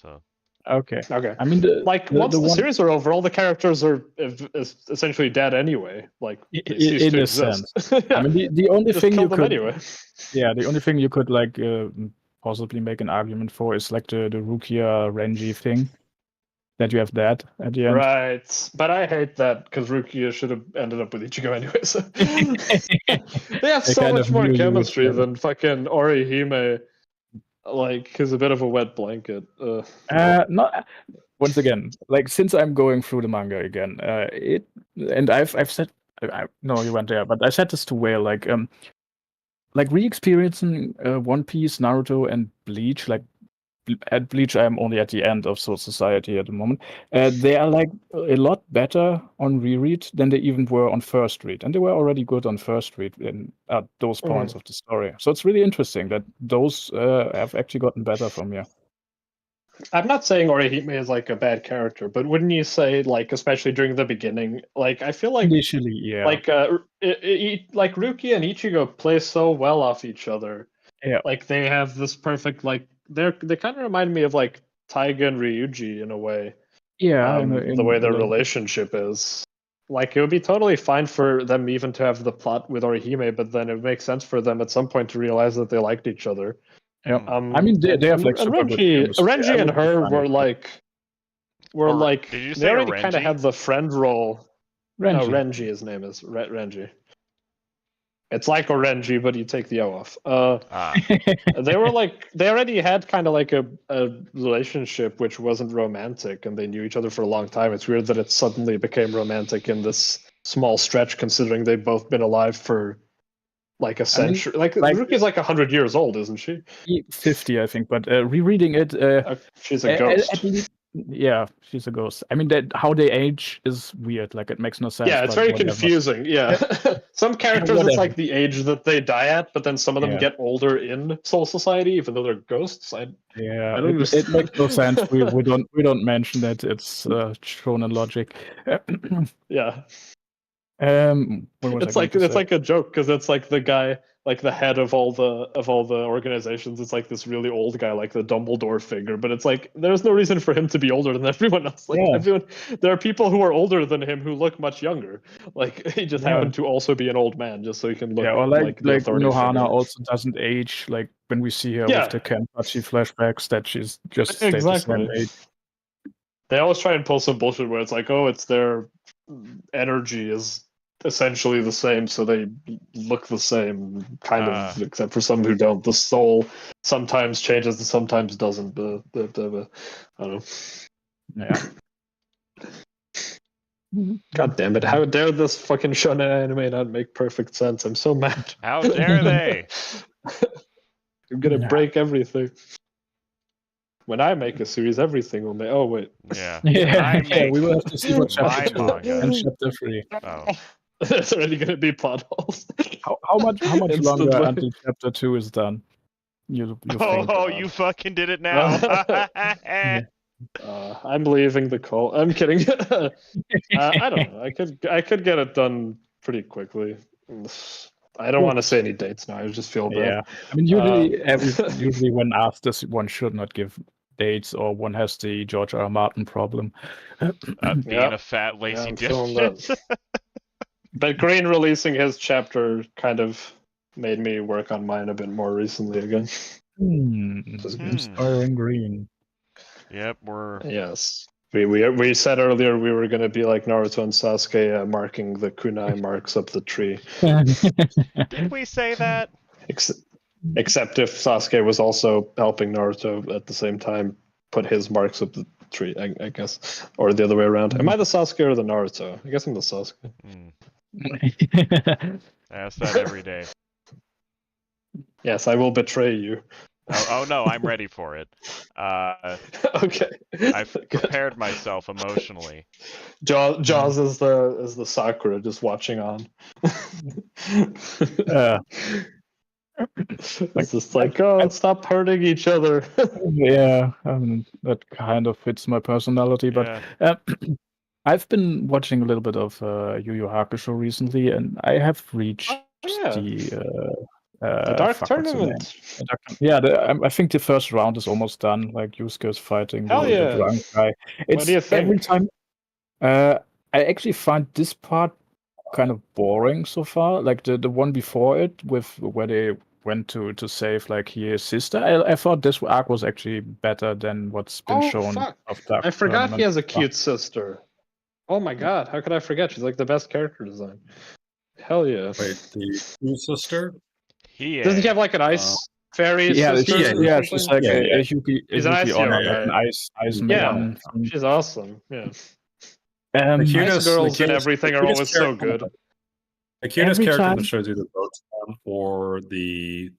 So Okay. Okay. I mean, once the one, series are over, all the characters are essentially dead anyway. Like they cease in to a exist. sense. Yeah. I mean, the only Just thing kill you them could, anyway. the only thing you could like possibly make an argument for is like the Rukia Renji thing. That you have that at the end. Right, but I hate that because Rukia should have ended up with Ichigo anyway. So they have so much more chemistry than fucking Orihime. Like, he's a bit of a wet blanket. Not once again. Like since I'm going through the manga again, I've said no, you went there, but I said this to Whale like re-experiencing One Piece, Naruto, and Bleach. Like at Bleach, I'm only at the end of Soul Society at the moment. They are like a lot better on reread than they even were on first read, and they were already good on first read at those points of the story. So it's really interesting that those have actually gotten better from you. I'm not saying Orihime is like a bad character, but wouldn't you say, like, especially during the beginning, like I feel like initially, yeah, like like Rukia and Ichigo play so well off each other. Yeah, like they have this perfect they kind of remind me of like Taiga and Ryuji in a way. Yeah, the way their relationship is. Like it would be totally fine for them even to have the plot with Orihime, but then it makes sense for them at some point to realize that they liked each other. Yeah, I mean they have like super good chemistry. Renji and her were Did you say they already Renji? kind of had the friend role. Renji. No, Renji, his name is Renji. It's like Orenji, but you take the O off. They already had kind of like a relationship which wasn't romantic, and they knew each other for a long time. It's weird that it suddenly became romantic in this small stretch, considering they've both been alive for like a century. Like Rukia's like 100 years old, isn't she? 50, I think. But rereading it, she's a ghost. Yeah, she's a ghost. I mean, that how they age is weird. Like it makes no sense. Yeah, it's very confusing. Yeah, some characters it's like the age that they die at, but then some of them get older in Soul Society, even though they're ghosts. I don't understand. It makes no sense. We don't mention that it's shonen logic. Yeah. It's like a joke because it's like the guy, like the head of all the organizations. It's like this really old guy, like the Dumbledore figure. But it's like there's no reason for him to be older than everyone else. Like everyone, there are people who are older than him who look much younger. Like he just happened to also be an old man, just so he can look. Yeah, or like Nohana also doesn't age. Like when we see her with the Kenpachi flashbacks, that she's just stayed the same age. They always try and pull some bullshit where it's like, oh, it's their energy is essentially the same, so they look the same, kind of, except for some who don't. The soul sometimes changes and sometimes doesn't. I don't know. Yeah. God damn it! How dare this fucking shonen anime not make perfect sense? I'm so mad. How dare they? I'm gonna break everything. When I make a series, everything will make. Oh wait. Yeah. We will have to see what chapter 2 and chapter 3. Oh. It's already gonna be plot holes. How much longer until chapter 2 is done? You fucking did it now. I'm leaving the call. I'm kidding. I don't know. I could get it done pretty quickly. I don't want to say any dates now. I just feel bad. Yeah, I mean, usually when asked this, one should not give dates, or one has the George R. R. Martin problem. Being a fat, lazy dipshit. But Green releasing his chapter kind of made me work on mine a bit more recently again. Inspiring Green. Yep, Yes. We said earlier we were going to be like Naruto and Sasuke, marking the kunai marks up the tree. Did we say that? Except if Sasuke was also helping Naruto at the same time put his marks up the tree, I guess. Or the other way around. Am I the Sasuke or the Naruto? I guess I'm the Sasuke. I ask that every day. Yes, I will betray you. Oh no, I'm ready for it. Okay. I've prepared myself emotionally. Jaws is the Sakura just watching on. It's just like, stop hurting each other. Yeah, that kind of fits my personality. But I've been watching a little bit of Yu Yu Hakusho recently, and I have reached The Dark fuck, what's the name? Tournament. Yeah, I think the first round is almost done. Like Yusuke is fighting Hell the yeah. drunk guy. What do you think? Every time. I actually find this part kind of boring so far. Like the one before it, with where they went to save like his sister. I thought this arc was actually better than what's been shown. Fuck. Of Dark I forgot Tournament. he has a cute sister. Oh my god, how could I forget? She's like the best character design. Hell yeah. Wait, the two sister? Doesn't he have like an ice fairy sister? She's like a Yuki, She's an ice hero, like an ice man. She's awesome. Yeah. The Ice girls and everything are always so good. The cutest character that shows you the votes for the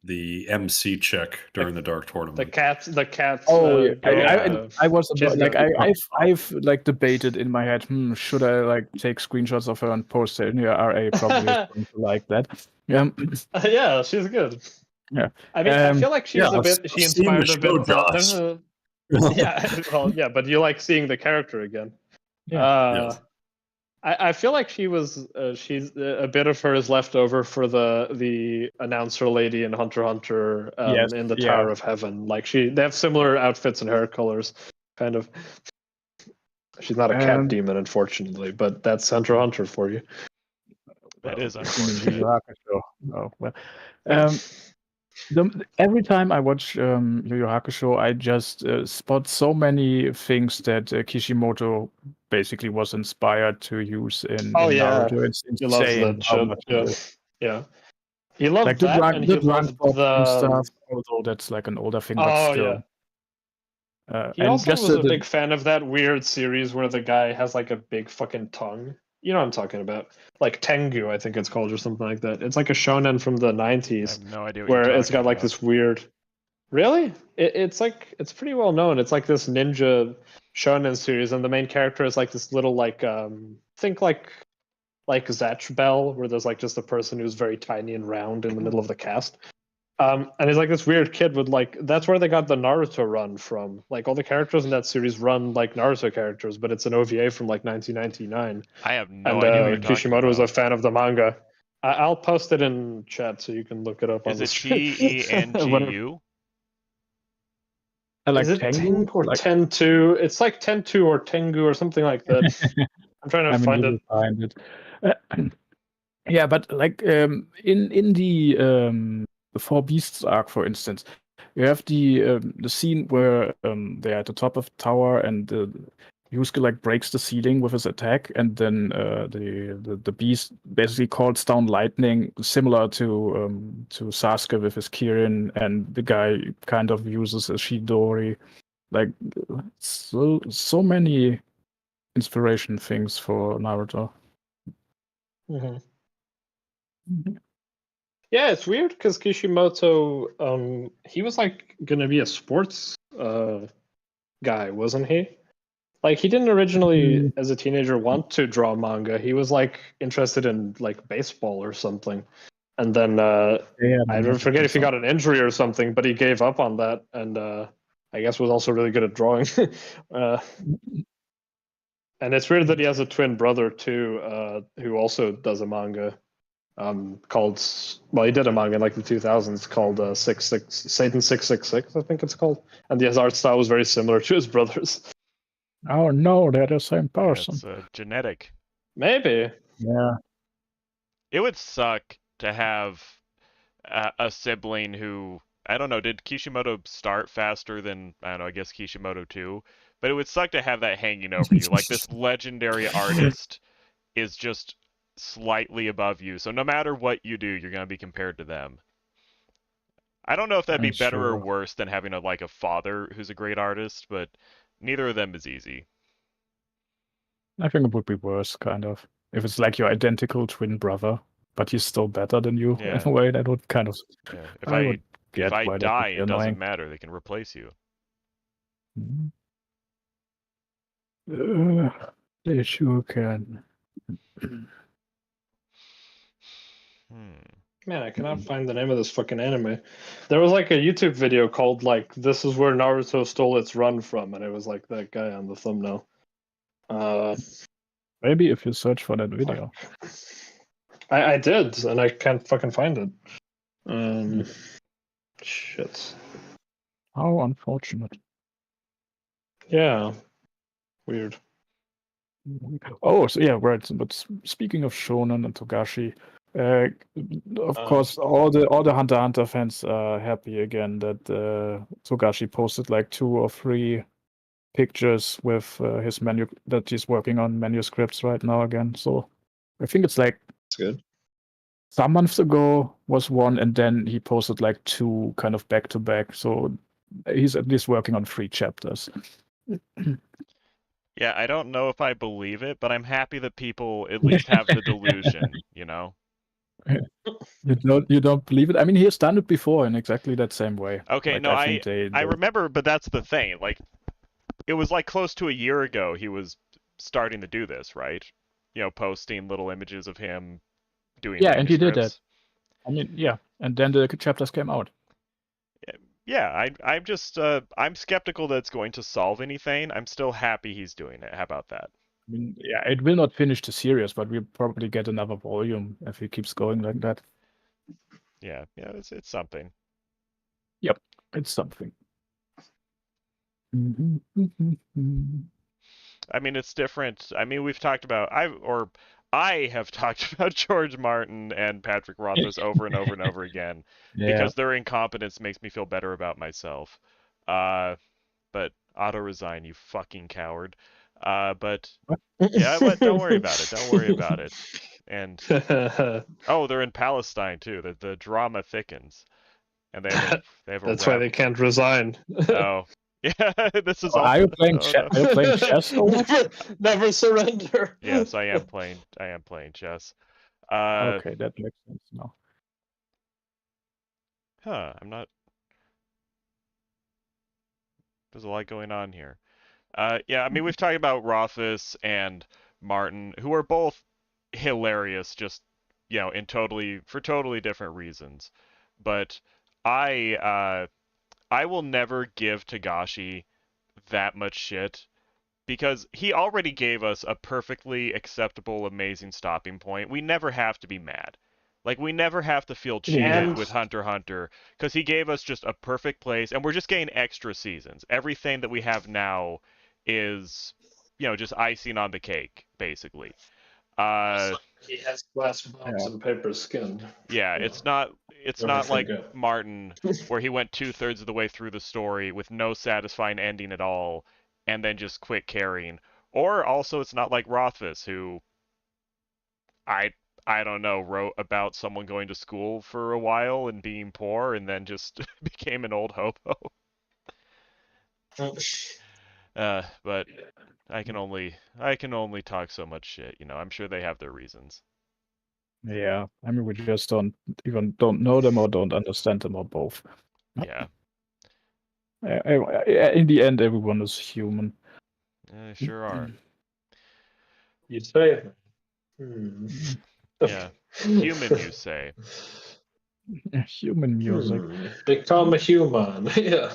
MC chick during the Dark Tournament. The cats. Oh, I was like I've like debated in my head. Should I like take screenshots of her and post it? Yeah, RA probably is going to like that. Yeah, she's good. Yeah, I mean, I feel like she's a bit. She inspired a bit. Yeah, well, yeah, but you like seeing the character again. Yeah. I feel like she's a bit of her is left over for the announcer lady in Hunter x Hunter in the Tower of Heaven. Like they have similar outfits and hair colors, kind of. She's not a cat demon, unfortunately, but that's Hunter x Hunter for you. That is unfortunate. Oh well. Every time I watch Yu Yu Hakusho, I just spot so many things that Kishimoto basically was inspired to use in Naruto. It's insane how much yeah. He loved like that, and he loved the stuff, although that's like an older thing, but still. He also was a big fan of that weird series where the guy has like a big fucking tongue. You know what I'm talking about? Like Tengu, I think it's called, or something like that. It's like a shonen from the 90s. I have no idea where it's got like this weird. Really? It's pretty well known. It's like this ninja shonen series, and the main character is like this little think like Zatch Bell, where there's like just a person who's very tiny and round in the middle of the cast. And he's like this weird kid with that's where they got the Naruto run from. Like all the characters in that series run like Naruto characters, but it's an OVA from like 1999. I have no idea what you're Kishimoto was a fan of the manga. I'll post it in chat so you can look it up on the screen. Is it Tengu? I like is it Tengu or Tentu? It's like Tentu or Tengu or something like that. I'm trying to find it. Yeah, but like in the Four Beasts arc, for instance, you have the scene where they're at the top of the tower and Yusuke like breaks the ceiling with his attack, and then the beast basically calls down lightning, similar to Sasuke with his Kirin, and the guy kind of uses a Chidori. Like so many inspiration things for Naruto. Mm-hmm. Mm-hmm. Yeah, it's weird because Kishimoto, he was like gonna be a sports guy, wasn't he? Like he didn't originally, as a teenager, want to draw manga. He was like interested in like baseball or something, and then I forget if he got an injury or something, but he gave up on that, and I guess was also really good at drawing. And it's weird that he has a twin brother too, who also does a manga. Called he did a manga in like the 2000s called Satan 666, I think it's called, and his art style was very similar to his brother's. Oh no, they're the same person. It's genetic. Maybe. Yeah. It would suck to have a sibling who, I don't know, did Kishimoto start faster than, I don't know, I guess Kishimoto 2, but it would suck to have that hanging over you. Like this legendary artist is just slightly above you, so no matter what you do, you're going to be compared to them. I don't know if that'd be better or worse than having a father who's a great artist, but neither of them is easy. I think it would be worse, kind of. If it's like your identical twin brother, but he's still better than you in a way, that would kind of... Yeah. If I die, it doesn't matter. They can replace you. They sure can. Man, I cannot find the name of this fucking anime. There was like a YouTube video called like "This is where Naruto stole its run from," and it was like that guy on the thumbnail. Maybe if you search for that video. I did, and I can't fucking find it. Shit. How unfortunate. Yeah. Weird. Oh, so yeah, right. But speaking of Shonen and Togashi, of course, all the Hunter x Hunter fans are happy again that Togashi posted like 2 or 3 pictures with his that he's working on manuscripts right now again. So I think it's like That's good. some months ago was one, and then he posted like 2 kind of back to back. So he's at least working on 3 chapters. Yeah, I don't know if I believe it, but I'm happy that people at least have the delusion, you know? You don't believe it? I mean, he has done it before in exactly that same way. Okay, Like, no, I think I remember, but that's the thing. Like, it was like close to a year ago he was starting to do this, right? You know, posting little images of him doing Yeah, and he did that. manuscripts. I mean, yeah, and then the chapters came out. Yeah, I'm just I'm skeptical that it's going to solve anything. I'm still happy he's doing it. How about that? I mean, yeah, it will not finish the series, but we'll probably get another volume if he keeps going like that. Yeah, it's something. Yep, it's something. I mean, it's different. I mean, we've talked about I have talked about George Martin and Patrick Rothfuss over and over and over again because their incompetence makes me feel better about myself. But auto-resign, you fucking coward. But yeah, don't worry about it. Don't worry about it. And oh, they're in Palestine too. The drama thickens, and they have That's why they can't resign. Oh. Yeah, this is. Are you playing chess? Never surrender. Yes, I am playing chess. Okay, that makes sense now. Huh, I'm not. There's a lot going on here. Yeah, I mean, we've talked about Rothfuss and Martin, who are both hilarious, just in for totally different reasons. But I will never give Togashi that much shit because he already gave us a perfectly acceptable, amazing stopping point. We never have to be mad. Like, we never have to feel cheated with Hunter x Hunter because he gave us just a perfect place, and we're just getting extra seasons. Everything that we have now is, just icing on the cake, basically. He has glass box and paper skin. Yeah, it's not like Martin, where he went 2/3 of the way through the story with no satisfying ending at all, and then just quit caring. Or also, it's not like Rothfuss, who I don't know, wrote about someone going to school for a while and being poor, and then just became an old hobo. But I can only talk so much shit. I'm sure they have their reasons. Yeah, I mean, we just don't know them or don't understand them or both. Yeah. In the end, everyone is human. Sure are. You say. Yeah. Human, you say. Human music. Become a human. Yeah.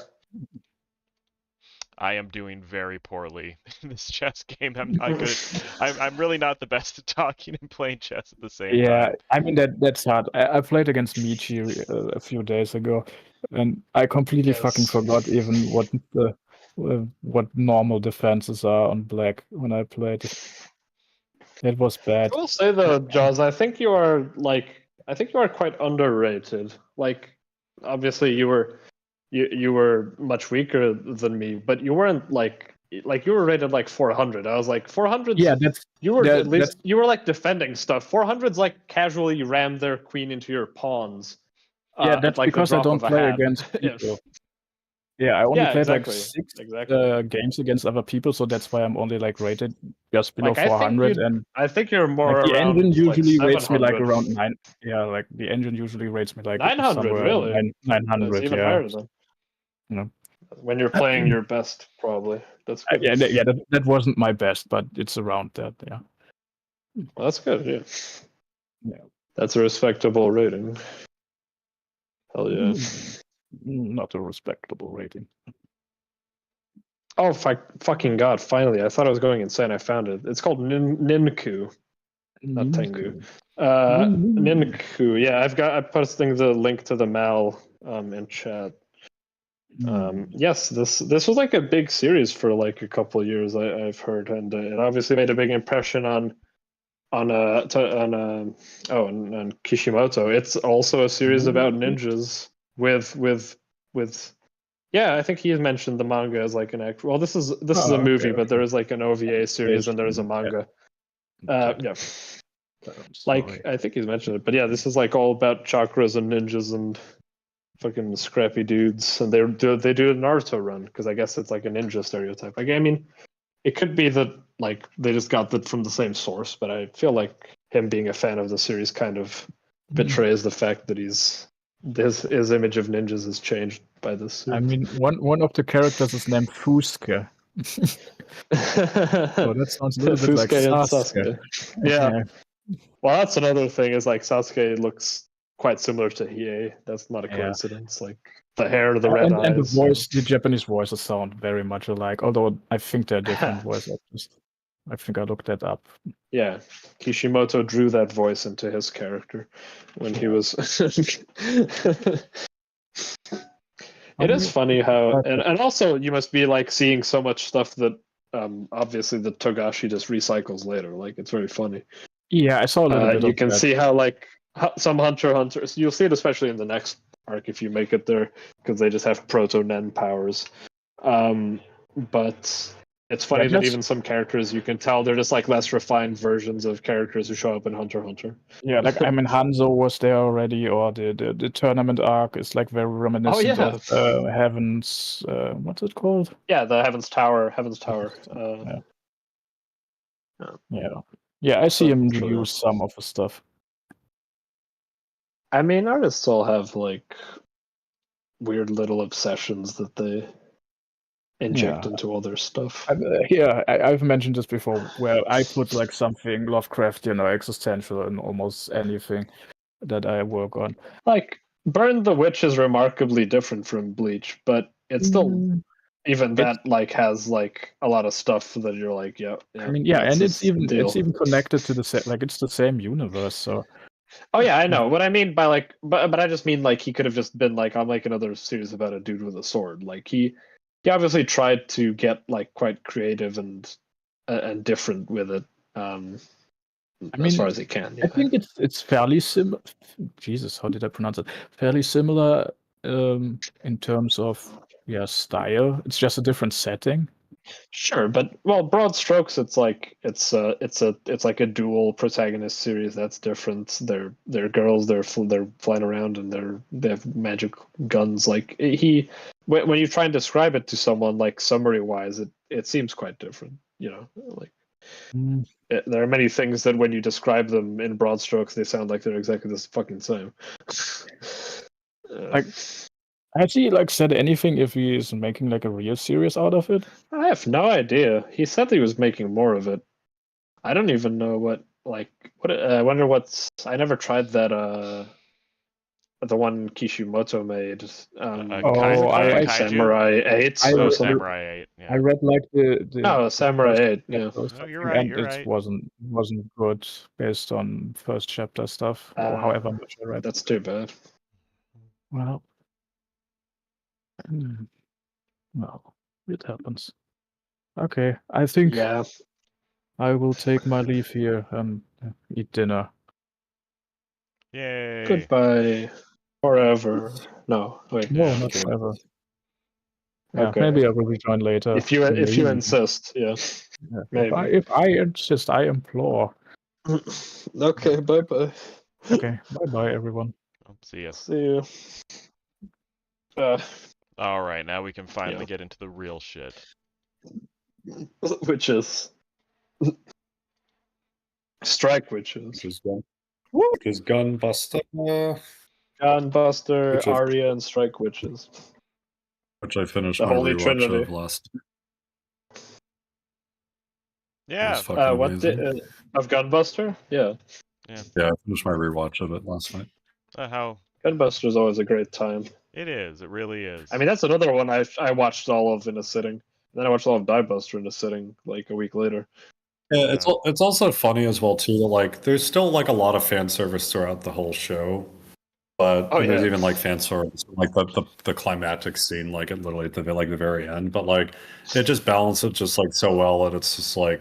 I am doing very poorly in this chess game. I'm not good. I'm really not the best at talking and playing chess at the same time. Yeah, I mean that's hard. I played against Michi a few days ago, and I completely fucking forgot even what normal defenses are on black when I played. It was bad. I will say though, Jaws, I think you are quite underrated. Like, obviously you were much weaker than me, but you weren't like you were rated like 400. I was like 400. Yeah, you were like defending stuff. 400's like casually ram their queen into your pawns. Yeah, that's like because I don't play against people. Yeah, I only played like 6 games against other people, so that's why I'm only like rated just below 400. And I think you're more. Like, the engine usually rates me like around 9. Yeah, like the engine usually rates me like 900. Really? 900. Even yeah. higher than. When you're playing your best, probably. That's good. Yeah. That wasn't my best, but it's around that. Yeah. Well, that's good. Yeah. That's a respectable rating. Hell yeah. Not a respectable rating. Oh, fucking God, finally. I thought I was going insane. I found it. It's called Ninku. not Tengu. Ninku. Ninku. Yeah, I'm posting the link to the Mal in chat. Yes, this was like a big series for like a couple of years. I've heard, and it obviously made a big impression on Kishimoto. It's also a series about ninjas with yeah, I think he has mentioned the manga as like an act. Well, this is a movie, but there is like an OVA series and there is a manga. Yeah. Like I think he's mentioned it, but yeah, this is like all about chakras and ninjas and fucking scrappy dudes, and they do a Naruto run because I guess it's like a ninja stereotype. Like, I mean, it could be that like they just got that from the same source, but I feel like him being a fan of the series kind of betrays the fact that his image of ninjas has changed by this. I mean, one of the characters is named Fusuke. So that sounds a little bit like Sasuke. Yeah. Well, that's another thing. Is like Sasuke looks quite similar to Hiei. That's not a coincidence. Like the hair, the red eyes, and the voice. The Japanese voices sound very much alike. Although I think they're different voice actors. I think I looked that up. Yeah, Kishimoto drew that voice into his character when he was. It is funny how, and also you must be like seeing so much stuff that obviously the Togashi just recycles later. Like it's very funny. Yeah, I saw a little bit. You can see how like some Hunter x Hunter. You'll see it especially in the next arc if you make it there because they just have proto Nen powers. But it's funny that even some characters you can tell they're just like less refined versions of characters who show up in Hunter x Hunter. Yeah, like I mean Hanzo was there already, or the tournament arc is like very reminiscent of Heaven's what's it called? Yeah, the Heaven's Tower. Yeah, I see him use some of the stuff. I mean, artists all have like weird little obsessions that they inject into all their stuff. I've mentioned this before, where I put like something Lovecraftian or existential in almost anything that I work on. Like Burn the Witch is remarkably different from Bleach, but it's still that like has like a lot of stuff that you're like, I mean, and it's even connected to it's the same universe, so. Oh yeah, I know. What I mean by like, but I just mean like he could have just been like, I'll make another series about a dude with a sword. Like he obviously tried to get like quite creative and different with it. As far as he can. Yeah. I think it's fairly similar. Jesus, how did I pronounce it? Fairly similar in terms of style. It's just a different setting. Sure, but broad strokes, it's like it's like a dual protagonist series. That's different. They're girls. They're flying around and they have magic guns. Like when you try and describe it to someone, like summary wise, it seems quite different. You know, like there are many things that when you describe them in broad strokes, they sound like they're exactly the fucking same. Like. Has he said anything if he is making like a real series out of it? I have no idea. He said he was making more of it. I don't even know what. I wonder what's. I never tried that. The one Kishimoto made. Samurai 8. Samurai 8. Yeah. I read like the. No, Samurai 8. Yeah. No, you're right. It wasn't good based on first chapter stuff or however much I read. That's too bad. Well. Well, it happens. Okay, I think I will take my leave here and eat dinner. Yay! Goodbye, forever. No, wait. No, not forever. Yeah, okay. Maybe I will rejoin later. If you insist, yes. Yeah. Maybe. If I insist, I implore. Okay, bye. Okay, bye, everyone. See ya. See you. All right, now we can finally get into the real shit. Witches. Strike witches. Because Gunbuster. Gunbuster, Arya, and Strike witches. Which I finished the my Holy Trinity of last. Yeah. What of Gunbuster? Yeah. Yeah, I finished my rewatch of it last night. How? Gunbuster is always a great time. It is. It really is. I mean, that's another one I watched all of in a sitting. Then I watched all of Diebuster in a sitting like a week later. Yeah, it's also funny as well too that like there's still like a lot of fan service throughout the whole show, but there's even like fan service like the climactic scene like at literally at the very end, but like it just balances just like so well, and it's just like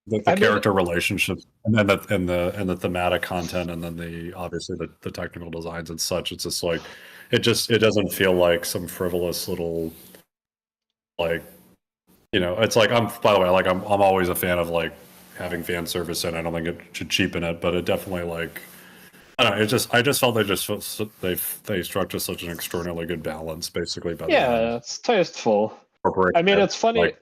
the character relationships and then the thematic content, and then the obviously the technical designs and such. It's just like it doesn't feel like some frivolous little like, you know, it's like by the way, like I'm always a fan of like having fan service, and I don't think it should cheapen it, but it definitely like I don't know. I just felt they struck just such an extraordinarily good balance, basically. By it's tasteful. I mean, it's funny.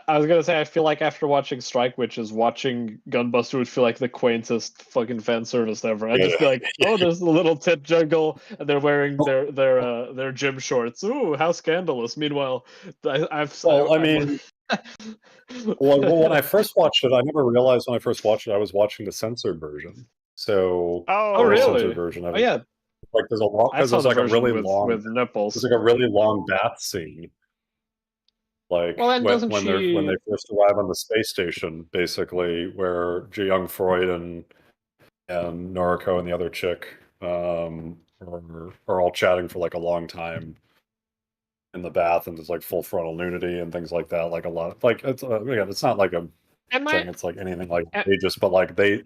I was gonna say, I feel like after watching Strike Witches, watching Gunbuster would feel like the quaintest fucking fan service ever. I'd just be like, oh, there's a little tit jungle, and they're wearing their gym shorts. Ooh, how scandalous! Meanwhile, when I first watched it, I never realized when I first watched it I was watching the censored version. So really? Censored version. Yeah. Like there's a long because there's like a really long with nipples. There's like a really long bath scene. Like when they first arrive on the space station, basically, where Ji Young Freud and Noriko and the other chick are all chatting for like a long time in the bath, and there's like full frontal nudity and things like that. Like a lot, like it's again, it's not like it's like anything like ages, but like they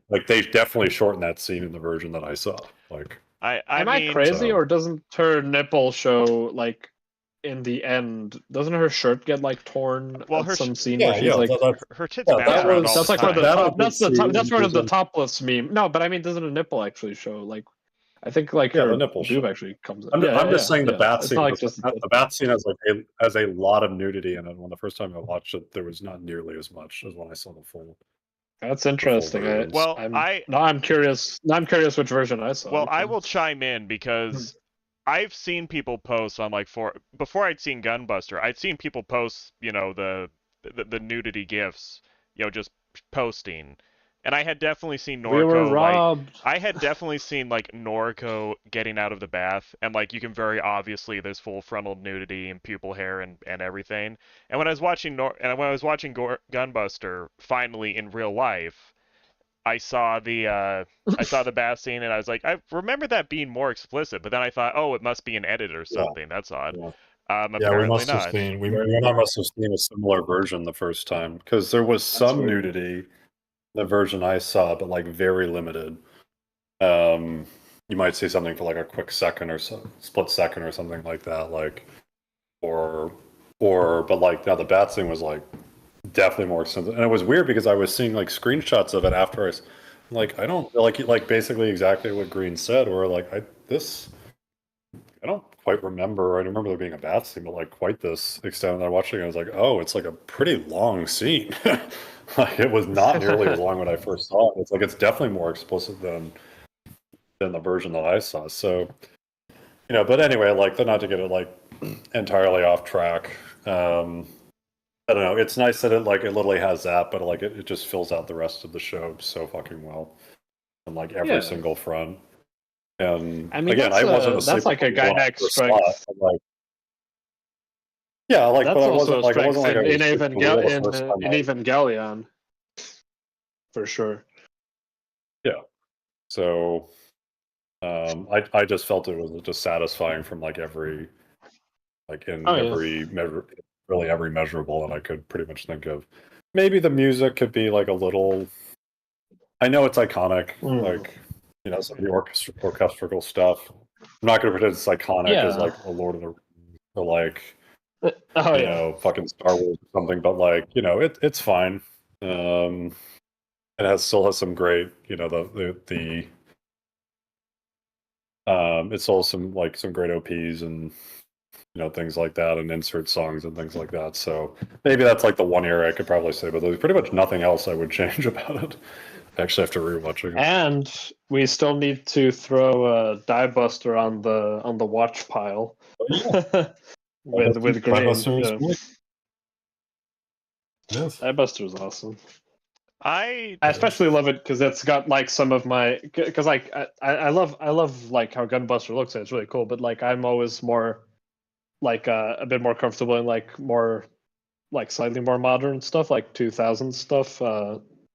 definitely shortened that scene in the version that I saw. Like, am I crazy, or doesn't her nipple show like? In the end, doesn't her shirt get like torn? Well, some scene where she's like her tits bounce around all that's the like time. That's where the topless meme. No, but I mean, doesn't a nipple actually show? Like, I think like her the nipple boob actually comes. I'm just saying the bath scene. The bath scene has a lot of nudity in it. When the first time I watched it, there was not nearly as much as when I saw the full. That's interesting. I'm curious. I'm curious which version I saw. Well, I will chime in because I've seen people post on like before I'd seen Gunbuster, I'd seen people post, you know, the nudity gifs, you know, just posting. And I had definitely seen Noriko. We were robbed. I had definitely seen like Noriko getting out of the bath, and like you can very obviously there's full frontal nudity and pupil hair and everything. And when I was watching Gunbuster finally in real life, I saw the bath scene, and I was like, I remember that being more explicit, but then I thought, oh, it must be an edit or something. That's odd. Apparently we must have seen. We must have seen a similar version the first time, because there was some nudity. The version I saw, but like very limited. You might see something for like a quick second or split second or something like that, like, but like now the bath scene was like definitely more extensive, and it was weird because I was seeing like screenshots of it after I don't like basically exactly what Green said, or like I don't quite remember. I remember there being a bath scene, but like quite this extent. And I watched it, and I was like, oh, it's like a pretty long scene. Like it was not nearly as long when I first saw it. It's like it's definitely more explicit than the version that I saw. So, you know, but anyway, like not to get it like entirely off track. I don't know. It's nice that it literally has that, but like it just fills out the rest of the show so fucking well, on like every single front. And I mean, again, I wasn't a that's like a guy next strength. Like, yeah, like that's but also it wasn't like in Evangelion, for sure. Yeah. So, I just felt it was just satisfying from like every, like in every measure, really every measurable that I could pretty much think of. Maybe the music could be like a little. I know it's iconic, like, you know, some of the orchestral stuff. I'm not going to pretend it's iconic as like a Lord of the Rings or like. You know, fucking Star Wars or something, but like, you know, it's fine. It still has some great, you know, it still has some great OPs and, you know, things like that, and insert songs and things like that. So maybe that's like the one area I could probably say, but there's pretty much nothing else I would change about it. Actually, after rewatching it. And we still need to throw Die Buster on the watch pile. with Green. Yes. Die Buster is awesome. I especially love it because it's got like some of my like I love like how Gunbuster looks, and it's really cool. But like I'm always more like a bit more comfortable in like more like slightly more modern stuff, like 2000 stuff,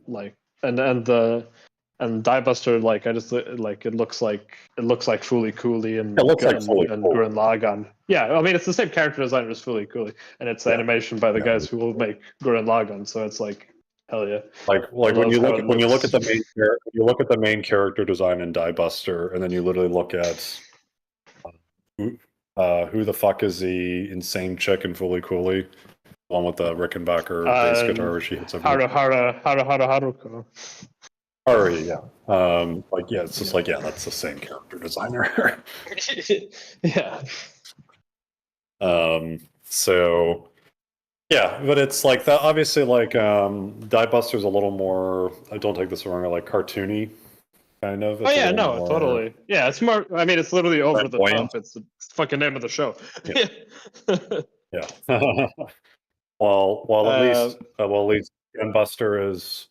like and Diebuster, like I just like it looks like Fooly Cooley and It looks like Fooly and Cooley. Gurren Lagann. Yeah, I mean it's the same character designer as Fooly Cooley, and it's animation by the guys who will make Gurren Lagann. So it's like hell yeah. Like when you look at the main character design in Diebuster, and then you literally look at who the fuck is the insane chick in Fooly Cooley, the one with the Rickenbacker bass guitar where she hits everything. Haruko. Haru, yeah. It's just that's the same character designer. Yeah. So yeah, but it's like that. Obviously, like Diebuster's a little more. I don't take this wrong. Like cartoony, kind of. Oh yeah, no, totally. Yeah, it's more. I mean, it's literally over the top. It's the fucking name of the show. Yeah. Yeah. well, at least Gunbuster is,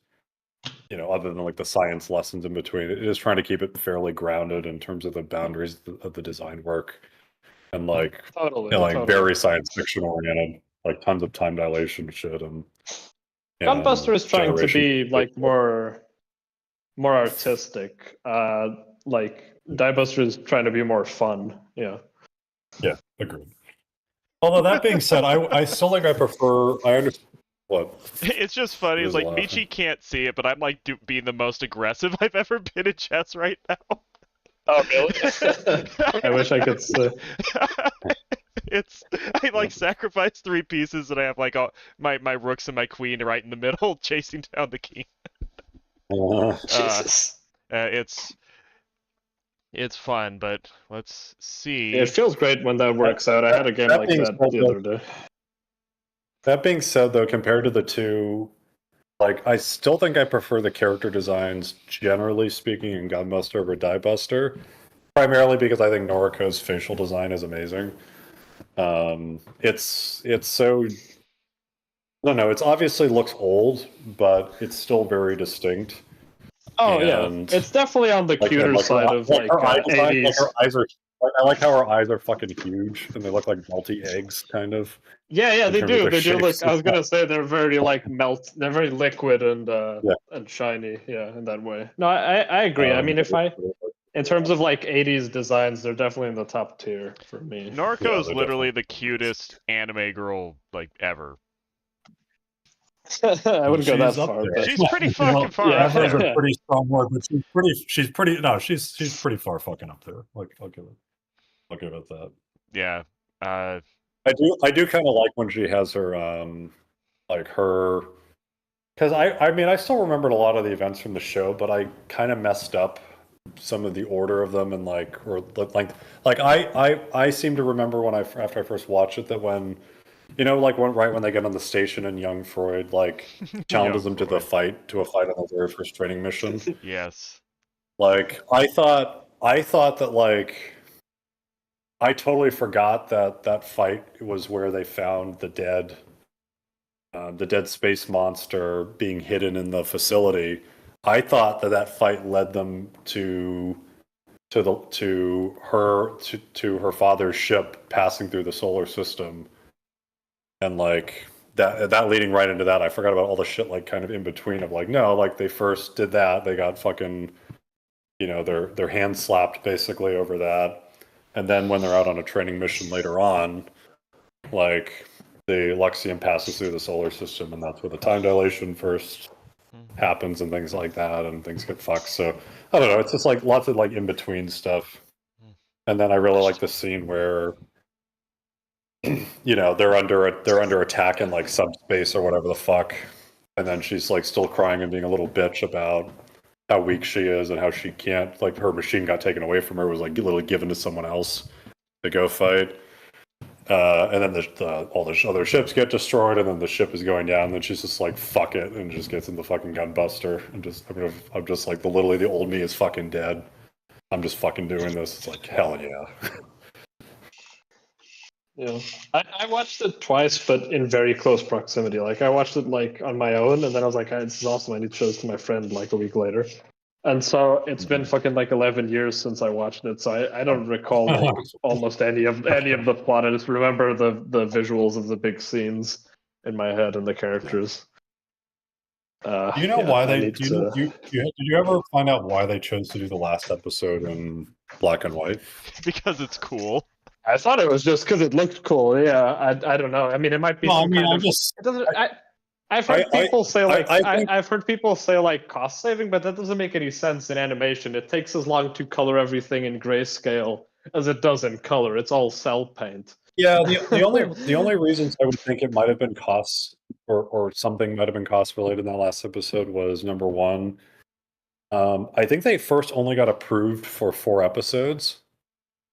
other than like the science lessons in between, it is trying to keep it fairly grounded in terms of the boundaries of the design work, and like totally. Very science fiction oriented, like tons of time dilation shit. And Gunbuster is trying to be like more artistic. Like Diebuster is trying to be more fun. Yeah. Yeah, agreed. Although that being said, I still think I prefer. I understand. What? It's just funny. It's like Michi can't see it, but I'm like being the most aggressive I've ever been in chess right now. Oh really? I wish I could see. I like sacrifice 3 pieces and I have like all my rooks and my queen right in the middle chasing down the king. Jesus. It's fun, but let's see. It feels great when that works out. I had a game like that the other day. That being said, though, compared to the two, like I still think I prefer the character designs, generally speaking, in Gunbuster over Diebuster, primarily because I think Noriko's facial design is amazing. It's so. I don't know. It obviously looks old, but it's still very distinct. Oh yeah, it's definitely on the cuter side of like 80s. I like how her eyes are fucking huge and they look like melty eggs, kind of. Yeah, they do. They do look. I was gonna say they're very like they're very liquid and shiny. Yeah, in that way. No, I agree. I mean, in terms of like 80s designs, they're definitely in the top tier for me. Noriko is literally the cutest anime girl like ever. I wouldn't go that far. But... She's pretty fucking far. Yeah, those are pretty strong words, but she's pretty far fucking up there. Like I'll give it that. Yeah. I do kind of like when she has her like her, because I mean I still remembered a lot of the events from the show, but I kind of messed up some of the order of them, and like I seem to remember after I first watched it that when when they get on the station and young Freud like challenges them to a fight on the very first training mission. Yes. Like I thought that like I totally forgot that fight was where they found the dead space monster being hidden in the facility. I thought that fight led them to her father's ship passing through the solar system, and like that leading right into that. I forgot about all the shit like kind of in between of like, no, like they first did that, they got fucking their hands slapped basically over that, and then when they're out on a training mission later on, like the Luxium passes through the solar system, and that's where the time dilation first happens and things like that, and things get fucked. So I don't know, it's just like lots of like in between stuff. And then I really like the scene where they're under attack in like subspace or whatever the fuck, and then she's like still crying and being a little bitch about how weak she is and how she can't, like her machine got taken away from her, was like literally given to someone else to go fight. And then all the other ships get destroyed, and then the ship is going down, and then she's just like, fuck it, and just gets in the fucking Gunbuster, and I'm just like, literally the old me is fucking dead. I'm just fucking doing this. It's like, hell yeah. Yeah, I watched it twice, but in very close proximity. Like I watched it like on my own, and then I was like, this is awesome. I need to show this to my friend like a week later. And so it's been fucking like 11 years since I watched it, so I don't recall like almost any of the plot. I just remember the visuals of the big scenes in my head and the characters. Do you know why they? Did you ever find out why they chose to do the last episode in black and white? Because it's cool. I thought it was just because it looked cool. Yeah, I don't know. I mean, it might be. No, some kind of, it doesn't. I've heard people say like I've heard people say like cost saving, but that doesn't make any sense in animation. It takes as long to color everything in grayscale as it does in color. It's all cell paint. Yeah, the only reasons I would think it might have been costs or something might have been cost related in that last episode was number one. I think they first only got approved for 4 episodes.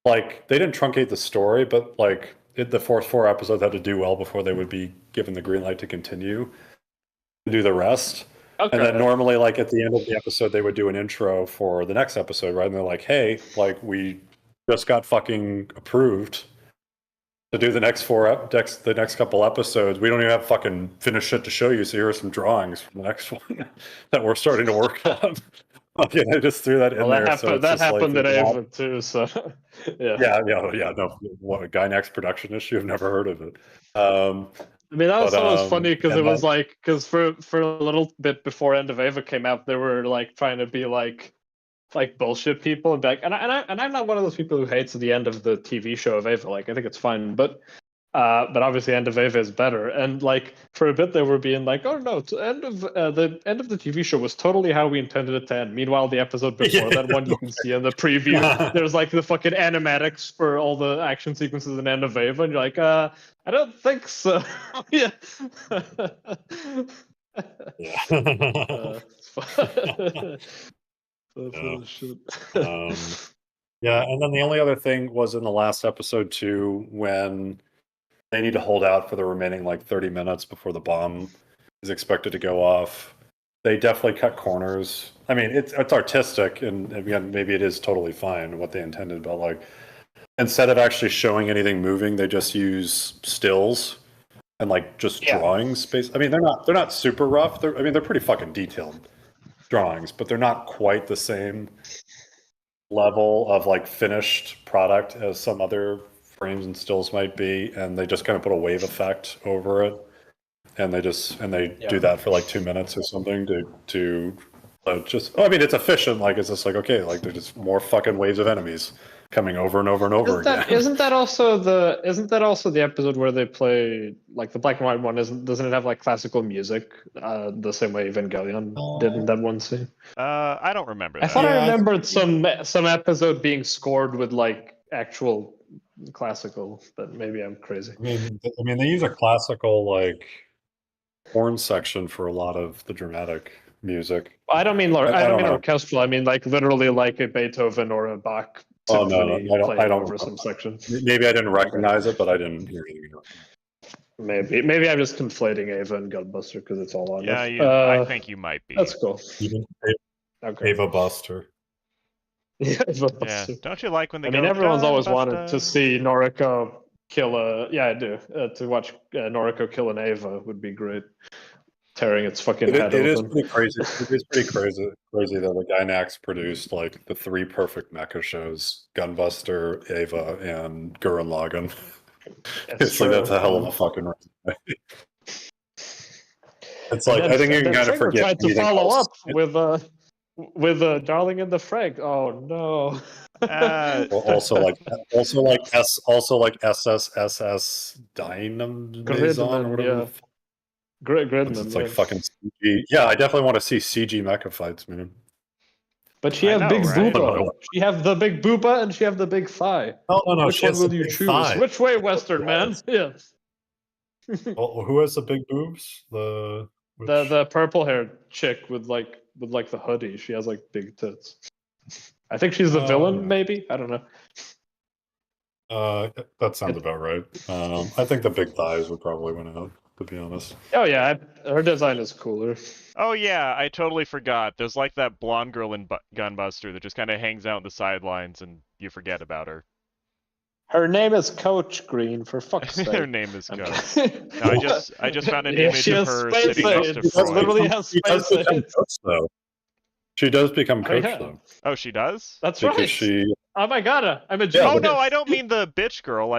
Like they didn't truncate the story, but like the first 4 episodes had to do well before they would be given the green light to continue to do the rest. Okay. And then normally, like at the end of the episode, they would do an intro for the next episode, right? And they're like, "Hey, like we just got fucking approved to do the next couple episodes. We don't even have fucking finished shit to show you, so here are some drawings from the next one that we're starting to work on." Okay, I just threw that in there. That happened at Ava too. So yeah. No, what a Gainax production issue? I've never heard of it. I mean, that was funny because it was like for a little bit before End of Ava came out, they were like trying to be like bullshit people and be like, and I'm not one of those people who hates the end of the TV show of Ava. Like I think it's fine, but obviously End of Ava is better. And like for a bit they were being like, oh no, the end of the TV show was totally how we intended it to end. Meanwhile, the episode before that one you can see in the preview, there's like the fucking animatics for all the action sequences in End of Ava, and you're like, I don't think so. Yeah. Yeah, and then the only other thing was in the last episode too, when they need to hold out for the remaining like 30 minutes before the bomb is expected to go off. They definitely cut corners. I mean, it's artistic, and again, maybe it is totally fine what they intended, but like instead of actually showing anything moving, they just use stills and like just drawings. I mean, they're not super rough. They're pretty fucking detailed drawings, but they're not quite the same level of like finished product as some other frames and stills might be, and they just kind of put a wave effect over it, and they do that for like 2 minutes or something to just. I mean, it's efficient. Like it's just like okay, like there's just more fucking waves of enemies coming over and over and over again. Isn't that also the episode where they play like the black and white one? Doesn't it have like classical music the same way Evangelion did in that one scene? I don't remember that. I thought I remembered some episode being scored with like actual classical, but maybe I'm crazy. I mean they use a classical like horn section for a lot of the dramatic music. I don't mean orchestral. I mean like literally like a Beethoven or a Bach. Oh no, I don't over some section. Maybe I didn't recognize it, but I didn't hear anything. Maybe I'm just conflating Ava and Gunbuster because it's all on. Yeah, I think you might be. That's cool. Ava Buster. Yeah, Ava Buster. Yeah. Don't you like when they? I mean, everyone's always wanted to see Noriko kill a. Yeah, I do. To watch Noriko kill an Ava would be great. Tearing its fucking head open. It is pretty crazy. It is pretty crazy that the Gainax produced like the 3 perfect mecha shows: Gunbuster, Ava, and Gurren Lagann. It's like that's a hell of a fucking resume. It's like I think you can kind of forget. Tried to follow up with Darling in the Franxx. Oh no. also like SSSS Dynamazon or whatever. Yeah. Gridman. It's like fucking CG. Yeah, I definitely want to see CG mecha fights, man. But she has big booba. She have the big booba and she have the big thigh. No. Which one will you choose? Thigh. Which way, Western man? Yeah. Well, who has the big boobs? The purple haired chick with the hoodie. She has like big tits. I think she's the villain, maybe. I don't know. That sounds about right. I think the big thighs would probably win out, to be honest. Oh yeah, her design is cooler. Oh yeah, I totally forgot. There's like that blonde girl in Gunbuster that just kind of hangs out in the sidelines, and you forget about her. Her name is Coach Green, for fuck's sake. Her name is Coach. No, I just found an image of her sitting next to Freud. Literally has space though. She does become Coach though. Oh, she does? That's right. Oh my god, I'm a Oh no, I don't mean the bitch girl.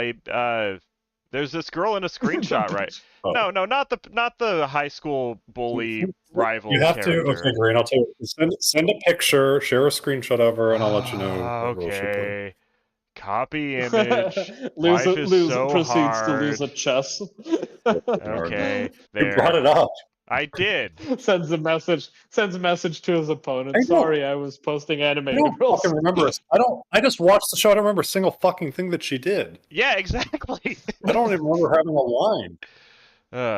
There's this girl in a screenshot, right? Oh. No, not the high school bully rival You have character. to. Okay, Green. I'll tell you. Send a picture, share a screenshot of her, and I'll let you know what role she played. Okay. Copy image. Life is so proceeds hard. to lose a chess. Okay, there. You brought it up. I did. Sends a message to his opponent. I know. Sorry, I was posting anime I don't girls. fucking remember. I just watched the show. I don't remember a single fucking thing that she did. Yeah, exactly. I don't even remember having a line.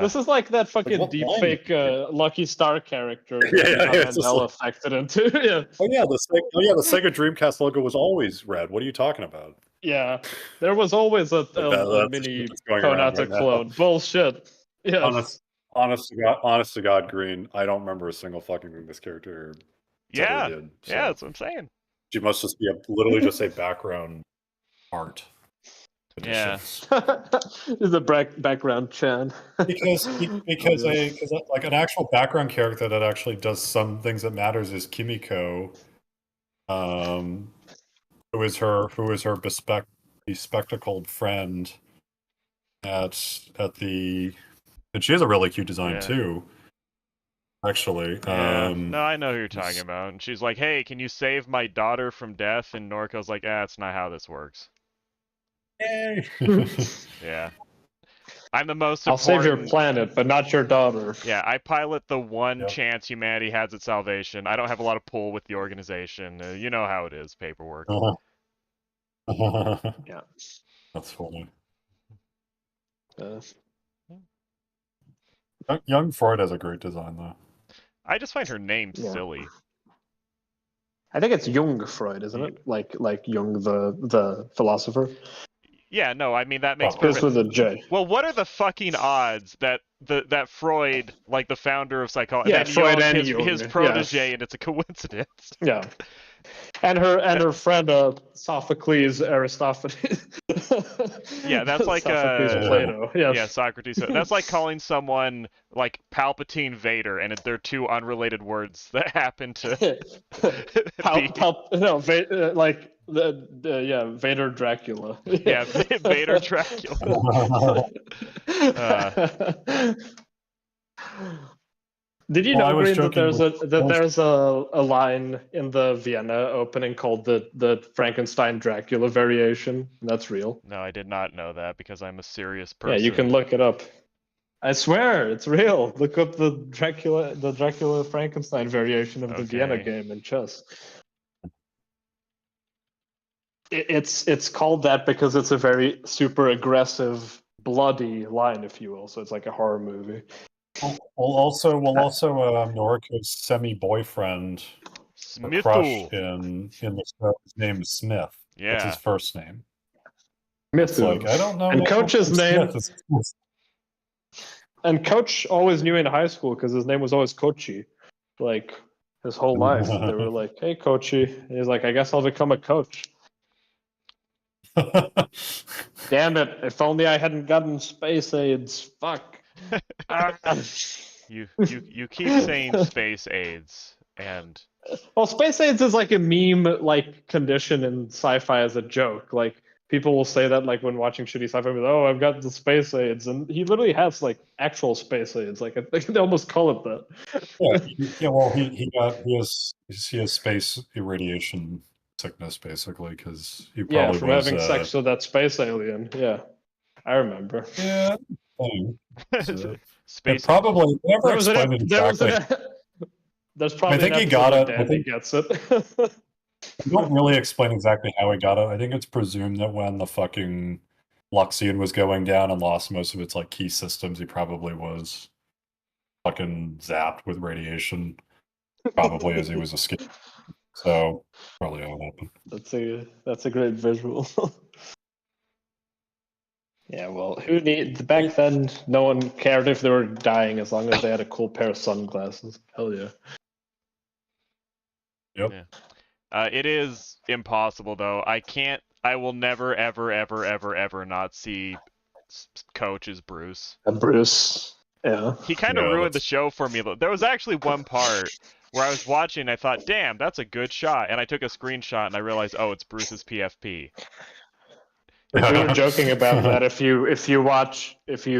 This is like that fucking what line? deepfake Lucky Star character Yeah, it's just Mandela like- affected into. Yeah. The Sega Dreamcast logo was always red. What are you talking about? Yeah, there was always a that's mini what's going around Konata right now. clone. Bullshit. Yeah. Honest to God, Green. I don't remember a single fucking thing this character Yeah. ever did. So Yeah, that's what I'm saying. she must just be literally just a background art. Yeah. Is a background Chan. because like an actual background character that actually does some things that matters is Kimiko, who is her bespectacled friend at the, and she has a really cute design Yeah. too. Actually, Yeah. No, I know who you're talking about. And she's like, "Hey, can you save my daughter from death?" And Noriko's like, "That's not how this works." yay. Yeah. I'm the most I'll important. save your planet, but not your daughter. Yeah, I pilot the one Yep. chance humanity has at salvation. I don't have a lot of pull with the organization. You know how it is, paperwork. Yeah. That's funny. Uh, Young Freud has a great design though. I just find her name Yeah. silly. I think it's Jung Freud, isn't it? Like Jung the philosopher. Yeah, no, I mean that makes Oh. This perfect. with a J. Well, what are the fucking odds that that Freud, like the founder of psychology, Yeah, then Freud Jung, and his Jung, protege, and it's a coincidence? Yeah. And her friend Sophocles Aristophanes. Yeah, that's like, Sophocles Plato. Yes. Yeah, Socrates. That's like calling someone like Palpatine Vader, and they're two unrelated words that happen to be. Like Vader Dracula. Yeah, Vader Dracula. Did you Well, I know, was Green, that joking there's a line in the Vienna opening called the Frankenstein Dracula variation? That's real. No, I did not know that because I'm a serious person. Yeah, you can look it up. I swear, it's real. Look up the Dracula Frankenstein variation of the Vienna Okay. game in chess. It's called that because it's a very super aggressive, bloody line, if you will. So it's like a horror movie. We'll also Noriko's semi-boyfriend, the crush Smithu. in the show. His name is Smith. That's Yeah. his first name. It's Mithu. like I don't know. And what Coach's Smith name- is. And Coach always knew in high school because his name was always Kochi, like his whole life. They were like, "Hey, Kochi," and he's like, "I guess I'll become a coach." Damn it! If only I hadn't gotten space AIDS. Fuck. You keep saying space AIDS, and Well, space AIDS is like a meme, like condition in sci-fi as a joke. Like people will say that, like when watching shitty sci-fi, like, "Oh, I've got the space AIDS," and he literally has like actual space AIDS. Like I think they almost call it that. Well, he has space irradiation sickness basically because he Yeah, probably from was having sex with that space alien. Yeah, I remember. Yeah. thing. So, space. it probably never There was explained it exactly. There's probably think an he episode got where it. I Danny think- gets it. They don't really explain exactly how he got it. I think it's presumed that when the fucking Luxian was going down and lost most of its like key systems, he probably was fucking zapped with radiation, probably as he was escaping. So probably how it happened. That's a great visual. Yeah, well, back then? No one cared if they were dying as long as they had a cool pair of sunglasses. Hell yeah. It is impossible though. I will never, ever, ever, ever, ever not see Coach as Bruce. Bruce. Yeah. He kind of Yeah, ruined the that's- show for me. There was actually one part where I was watching and I thought, damn, that's a good shot. And I took a screenshot and I realized, oh, it's Bruce's PFP. We were joking about that. If you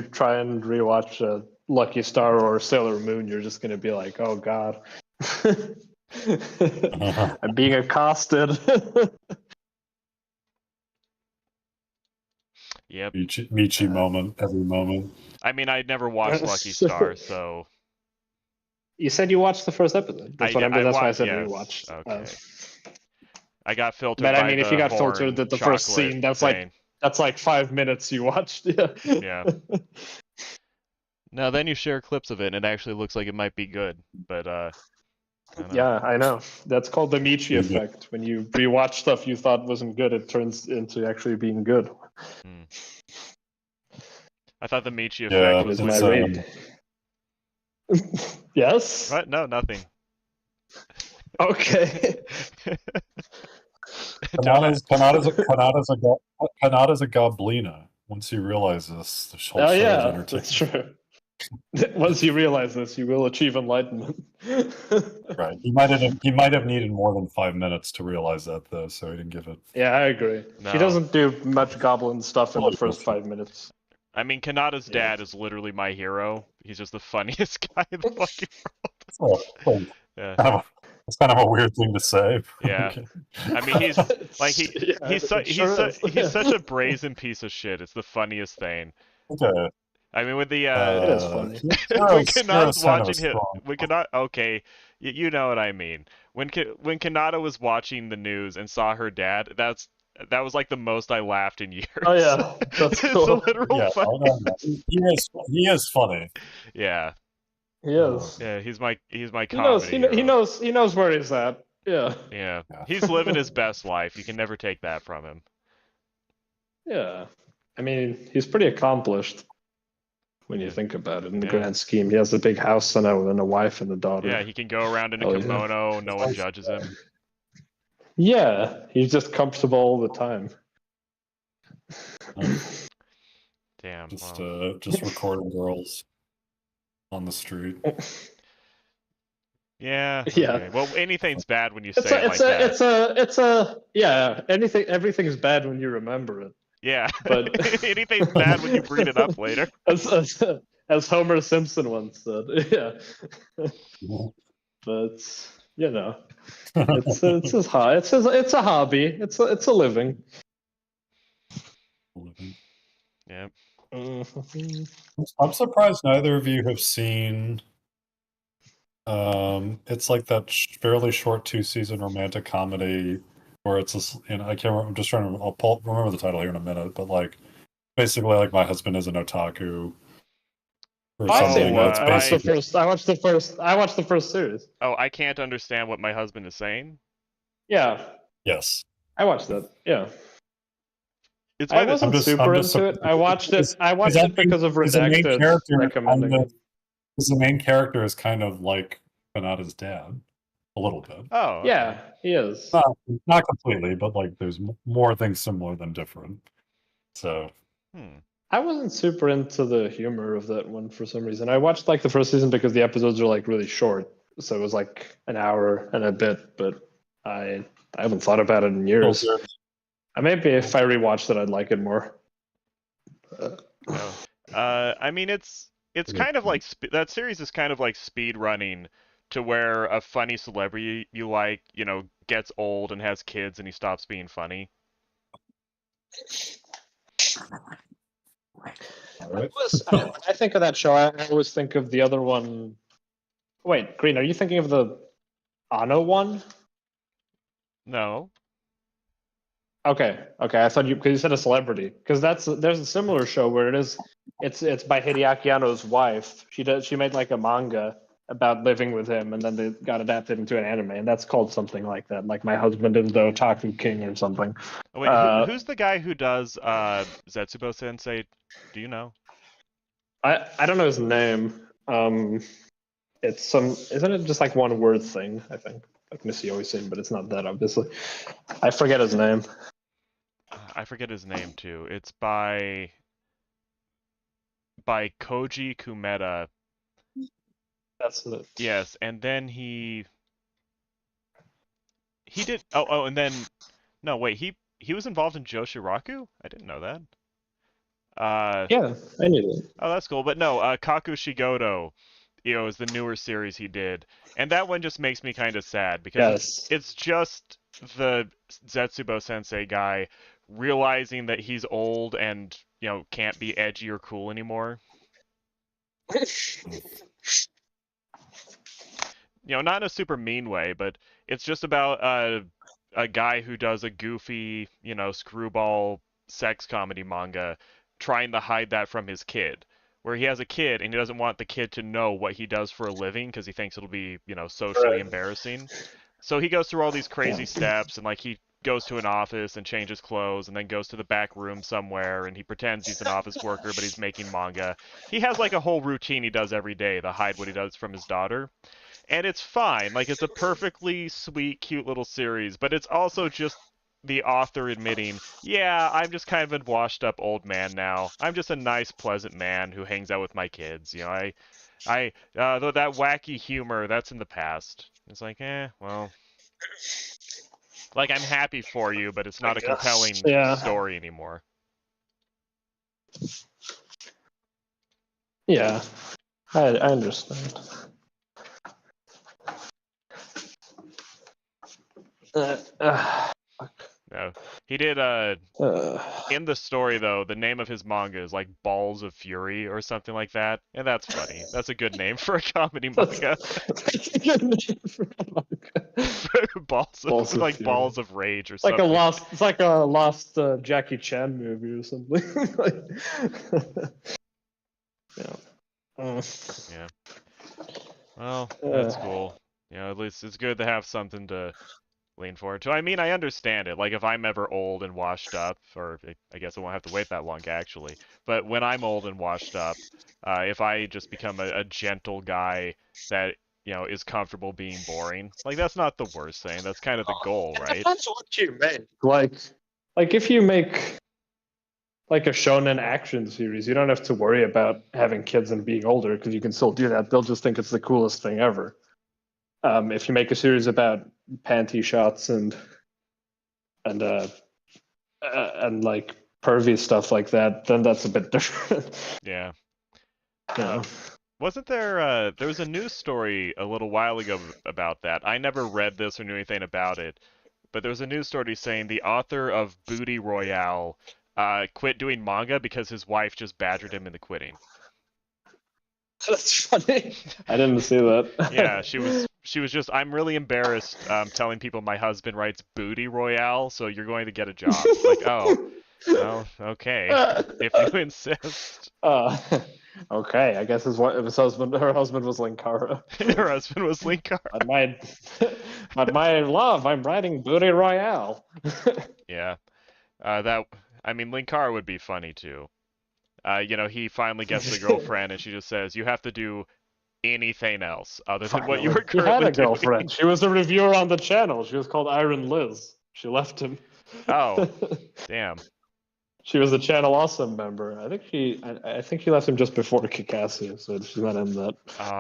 try and rewatch Lucky Star or Sailor Moon, you're just gonna be like, oh god, I'm being accosted. Yep. Michi moment, every moment. I mean, I'd never watched Lucky Star, so You said you watched the first episode. That's why I said yes. rewatched. Okay. I got filtered. But by I mean, if you got filtered at the first chocolate scene, that's thing. like 5 minutes you watched. Yeah. Yeah. Now then you share clips of it, and it actually looks like it might be good. But I don't know. Yeah, I know. That's called the Michi effect. When you rewatch stuff you thought wasn't good, it turns into actually being good. I thought the Michi Yeah, effect was my when... rate. Yes? What? No, nothing. Okay. Kanata's a goblina. Once you realize this, the whole Oh show is yeah, entertaining. that's true. Once you realize this, you will achieve enlightenment. Right. He might have needed more than 5 minutes to realize that, though, so he didn't give it. Yeah, I agree. No. He doesn't do much goblin stuff in the first 5 minutes. I mean, Kanata's dad is literally my hero. He's just the funniest guy in the fucking world. Yeah. It's kind of a weird thing to say. Yeah. I mean, he's like he's such a brazen piece of shit. It's the funniest thing. Okay. I mean, with the it is funny. when Kanata's watching him, okay, you know what I mean. When Kanata was watching the news and saw her dad, that was like the most I laughed in years. Oh yeah, that's It's cool. a literal funny. He is funny. Yeah. He is. Yeah, he's my comedy. He knows where he's at. Yeah. Yeah. He's living his best life. You can never take that from him. Yeah. I mean, he's pretty accomplished when you think about it in the grand scheme. He has a big house and a wife and a daughter. Yeah, he can go around in a kimono. No one judges him. Yeah, he's just comfortable all the time. Damn. Just recording girls on the street. Yeah. Yeah. Okay. Well, anything's bad when you say it like that. Everything's bad when you remember it. Yeah. But anything's bad when you bring it up later. As Homer Simpson once said. Yeah. But you know, it's a hobby. It's a living. Yeah. I'm surprised neither of you have seen. It's like that fairly short 2-season romantic comedy where it's I can't remember. I'm just trying to. Remember the title here in a minute, but like basically, like My Husband is an Otaku. I've seen that. I watched the first series. Oh, I can't understand what my husband is saying. Yeah. Yes. I watched that. Yeah. I wasn't super into it. I watched it. Because of Redacted recommending it. Because the main character is kind of like Kanata's dad, a little bit. Oh. Okay. Yeah, he is. Not completely, but like there's more things similar than different. So. I wasn't super into the humor of that one for some reason. I watched like the first season because the episodes are like really short, so it was like an hour and a bit. But I haven't thought about it in years. Maybe if I rewatched it, I'd like it more. I mean, it's kind of like that series is kind of like speed running to where a funny celebrity you like, gets old and has kids and he stops being funny. I think of that show. I always think of the other one. Wait, Green, are you thinking of the Ano one? No. Okay. I thought because you said a celebrity. Because there's a similar show where it's by Hideaki Anno's wife. She made like a manga about living with him, and then they got adapted into an anime, and that's called something like that, like My Husband is the Otaku King or something. Oh, wait, who's the guy who does Zetsubo Sensei? Do you know? I don't know his name. It's isn't it just like one word thing? I think like Missy always saying, but it's not that obviously. I forget his name. I forget his name too. It's by Koji Kumeda. That's it. Yes, and then he did. And then no, wait. he was involved in Joshiraku? I didn't know that. Yeah, I knew that. Oh, that's cool. But no, Kaku Shigoto, is the newer series he did, and that one just makes me kind of sad because Yes. it's just the Zetsubo Sensei guy realizing that he's old and can't be edgy or cool anymore. Not in a super mean way, but it's just about a guy who does a goofy, screwball sex comedy manga trying to hide that from his kid. Where he has a kid and he doesn't want the kid to know what he does for a living because he thinks it'll be, socially Right. embarrassing. So he goes through all these crazy Yeah. steps and like he goes to an office and changes clothes and then goes to the back room somewhere and he pretends he's an office worker but he's making manga. He has like a whole routine he does every day to hide what he does from his daughter. And it's fine. Like it's a perfectly sweet, cute little series, but it's also just the author admitting, yeah, I'm just kind of a washed up old man now. I'm just a nice, pleasant man who hangs out with my kids. Though that wacky humor, that's in the past. It's like, well, like I'm happy for you, but it's not a compelling story anymore. Yeah, I understand. No, he did. In the story though, the name of his manga is like Balls of Fury or something like that, and that's funny. That's a good name for a comedy manga. Balls of like Fury. Balls of Rage or something. It's like a lost Jackie Chan movie or something. Yeah. Well, that's cool. At least it's good to have something to lean forward to. I mean, I understand it. Like, if I'm ever old and washed up, or I guess I won't have to wait that long, actually. But when I'm old and washed up, if I just become a gentle guy that, is comfortable being boring, like, that's not the worst thing. That's kind of the goal, right? Depends what you make. Like if you make like a shonen action series, you don't have to worry about having kids and being older because you can still do that. They'll just think it's the coolest thing ever. If you make a series about panty shots and like pervy stuff like that, then that's a bit different. Yeah. Yeah. Wasn't there was a news story a little while ago about that. I never read this or knew anything about it, but there was a news story saying the author of Booty Royale quit doing manga because his wife just badgered him into quitting. That's funny. I didn't see that. Yeah, she was just, I'm really embarrassed telling people my husband writes Booty Royale, so you're going to get a job. It's like, oh, well, okay, if you insist. Okay, I guess her husband was Linkara. Her husband was Linkara. But my love, I'm writing Booty Royale. Yeah, Linkara would be funny too. He finally gets the girlfriend, and she just says, "You have to do anything else other than what you were currently doing." He had a girlfriend. She was a reviewer on the channel. She was called Iron Liz. She left him. Oh, damn. She was a Channel Awesome member. I think she left him just before Kikassia, so she's not in that.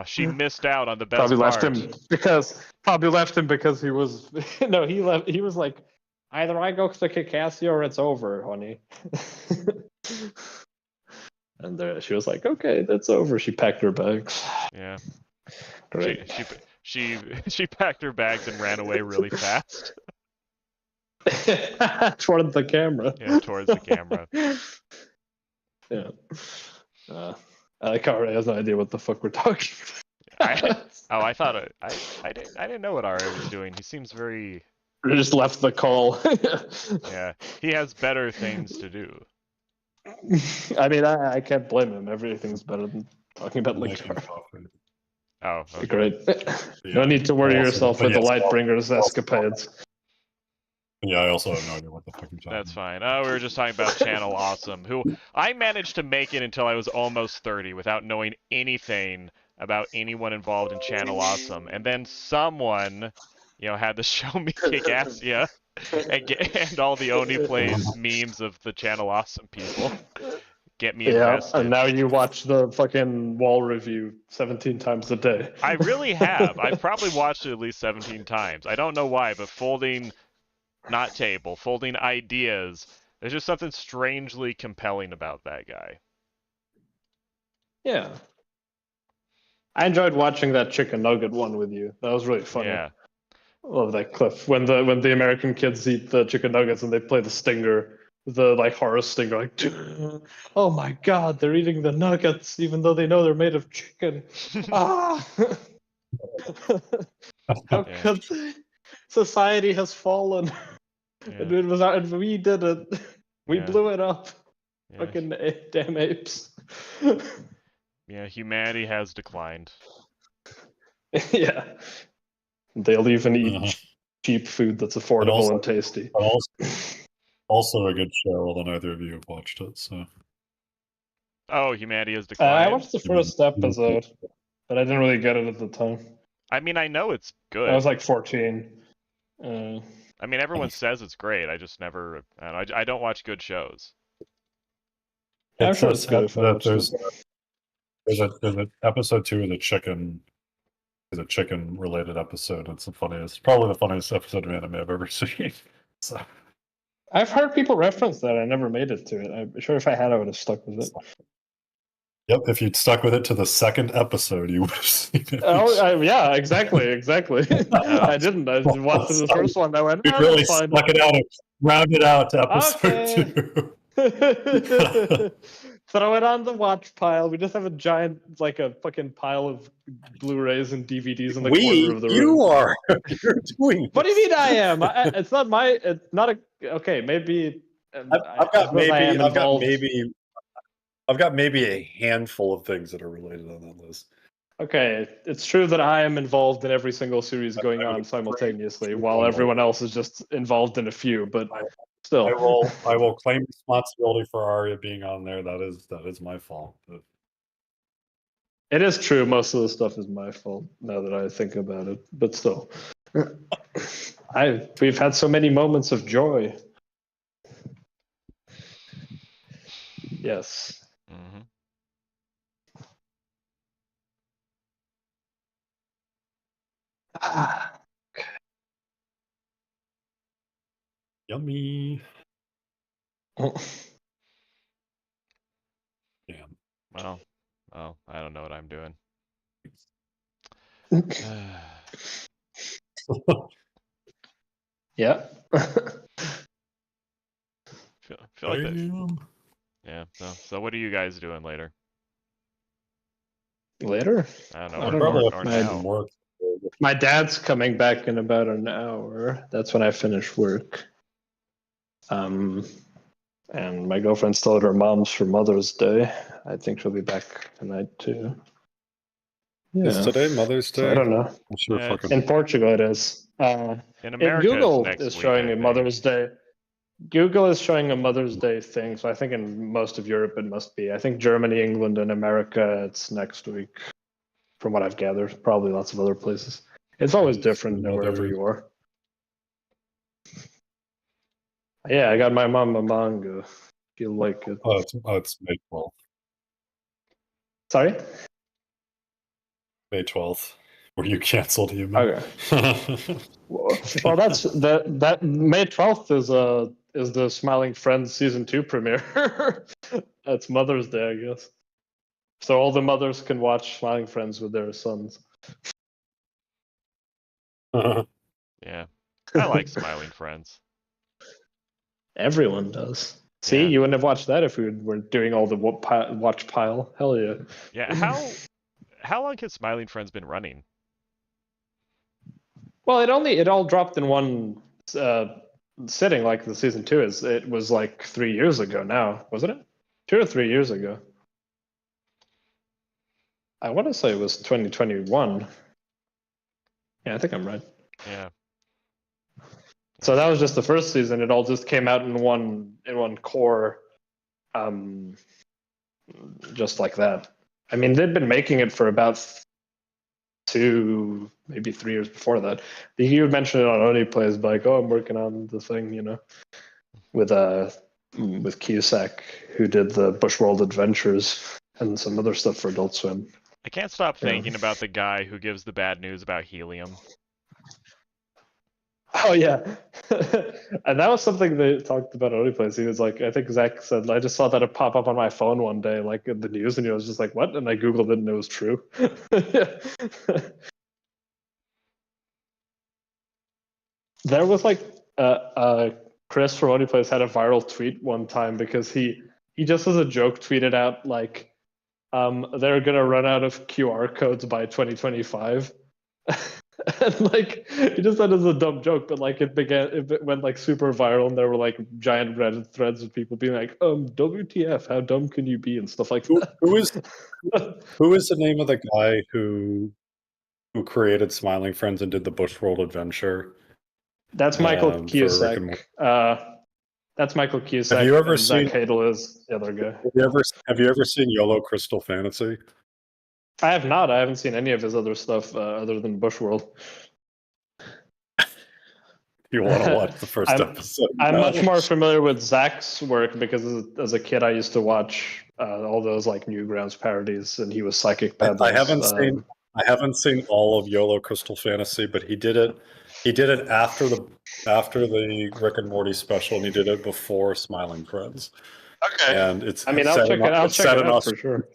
She missed out on the best Probably part. left him because he was no, he left. He was like, either I go to Kikassia or it's over, honey. And she was like, okay, that's over. She packed her bags. Yeah. Great. She packed her bags and ran away really fast. Towards the camera. Yeah, towards the camera. Yeah. Kare has no idea what the fuck we're talking about. I thought I didn't know what Ari was doing. He seems very. We just left the call. Yeah, he has better things to do. I mean, I can't blame him. Everything's better than talking about Linkara. Oh, okay. Great. No need to worry yourself with the Lightbringer's escapades. Yeah, I also have no idea what the fuck you're talking That's fine. Oh, we were just talking about Channel Awesome, who I managed to make it until I was almost 30 without knowing anything about anyone involved in Channel Awesome. And then someone, had to show me Kikassia and all the Oni Plays memes of the Channel Awesome people. Get me invested. And now you watch the fucking wall review 17 times a day. I really have. I've probably watched it at least 17 times. I don't know why, but folding not table, folding ideas. There's just something strangely compelling about that guy. Yeah. I enjoyed watching that chicken nugget one with you. That was really funny. Yeah. Love that clip when the American kids eat the chicken nuggets and they play the stinger, the like horror stinger, like, oh my god, they're eating the nuggets even though they know they're made of chicken. Ah, how Yeah. could they? Society has fallen. And Yeah. it was and we did it. We Yeah. blew it up. Yeah. Fucking damn apes. Yeah, humanity has declined. Yeah. They'll even eat cheap food that's affordable also- and tasty. But also a good show, although neither of you have watched it. So Oh, humanity has I declined. watched the first episode, but I didn't really get it at the time. I mean, I know it's good. I was like 14. I mean, everyone says it's great. I just never. I don't know. I don't watch good shows. I'm sure it's good if I watch there's it. there's an episode 2 of the chicken. Is a chicken related episode. It's probably the funniest episode of anime I've ever seen. So I've heard people reference that. I never made it to it. I'm sure if I had, I would have stuck with it. yep, if you'd stuck with it to the second episode, you would have seen it. Yeah, exactly. I didn't. I just watched the first one. I went, You oh, really fine. stuck it out and rounded out to episode 2. Throw it on the watch pile. We just have a giant, like a fucking pile of Blu-rays and DVDs in the corner of the room. You are. You're doing. What do you mean I am? It's not my. It's not a. Okay, maybe. I've got maybe a handful of things that are related on that list. Okay, it's true that I am involved in every single series going on simultaneously, while everyone else is just involved in a few. But still, I will claim responsibility for Arya being on there. That is my fault. But it is true. Most of the stuff is my fault now that I think about it. But still, we've had so many moments of joy. Yes. Mm-hmm. Yummy. Damn. Well, I don't know what I'm doing. Yeah. feel like that. Yeah. So what are you guys doing later? Later? I don't know. I don't know. Or now. Work. My dad's coming back in about an hour. That's when I finish work. And my girlfriend's still at her mom's for Mother's Day. I think she'll be back tonight too. Yeah. Is today Mother's Day? So I don't know. I'm sure Yeah, fucking. In Portugal, it is. In And America, Google it's next is week, showing I a think. Mother's Day. Google is showing a Mother's Day thing, so I think in most of Europe it must be. I think Germany, England, and America it's next week, from what I've gathered. Probably lots of other places. It's always different wherever you are. Yeah, I got my mom a manga. If you like it. Oh, it's May 12th. Sorry? May 12th. Were you canceled, human? Okay. Well, that's that May 12th is the Smiling Friends season 2 premiere. That's Mother's Day, I guess. So all the mothers can watch Smiling Friends with their sons. Yeah. I like Smiling Friends. Everyone does. See, Yeah. you wouldn't have watched that if we were doing all the watch pile. Hell yeah. Yeah. How long has Smiling Friends been running? Well, it all dropped in one sitting, like the season 2 is. It was like 3 years ago now, wasn't it? 2 or 3 years ago. I want to say it was 2021. Yeah, I think I'm right. Yeah. So that was just the first season. It all just came out in one core, just like that. I mean, they'd been making it for about 2, maybe 3 years before that. You would mention it on Oni Plays, like, oh, I'm working on the thing, with Cusack, who did the Bushworld Adventures and some other stuff for Adult Swim. I can't stop thinking about the guy who gives the bad news about helium. Oh yeah, and that was something they talked about at Onlyplays. He was like, I think Zach said, I just saw that it pop up on my phone one day, like in the news, and I was just like, what? And I googled it, and it was true. There was like Chris from Onlyplays had a viral tweet one time because he just as a joke tweeted out like, they're gonna run out of QR codes by 2025. And like he just said it as a dumb joke, but like it went like super viral, and there were like giant Reddit threads of people being like, WTF, how dumb can you be, and stuff like that. Who is the name of the guy who created Smiling Friends and did the Bushworld Adventure? That's Michael for Rick and Cusack. Morty. That's Michael Cusack. Have you ever and Zach seen- Hadel is the other guy. Have you ever seen YOLO Crystal Fantasy? I have not. I haven't seen any of his other stuff other than Bushworld. You want to watch the 1st episode? I'm much more familiar with Zach's work because as a kid I used to watch all those like Newgrounds parodies, and he was Psychic Pebbles. I haven't seen all of YOLO Crystal Fantasy, but he did it. He did it after the Rick and Morty special, and he did it before Smiling Friends. Okay. And it's. I mean, I'll check it out for sure.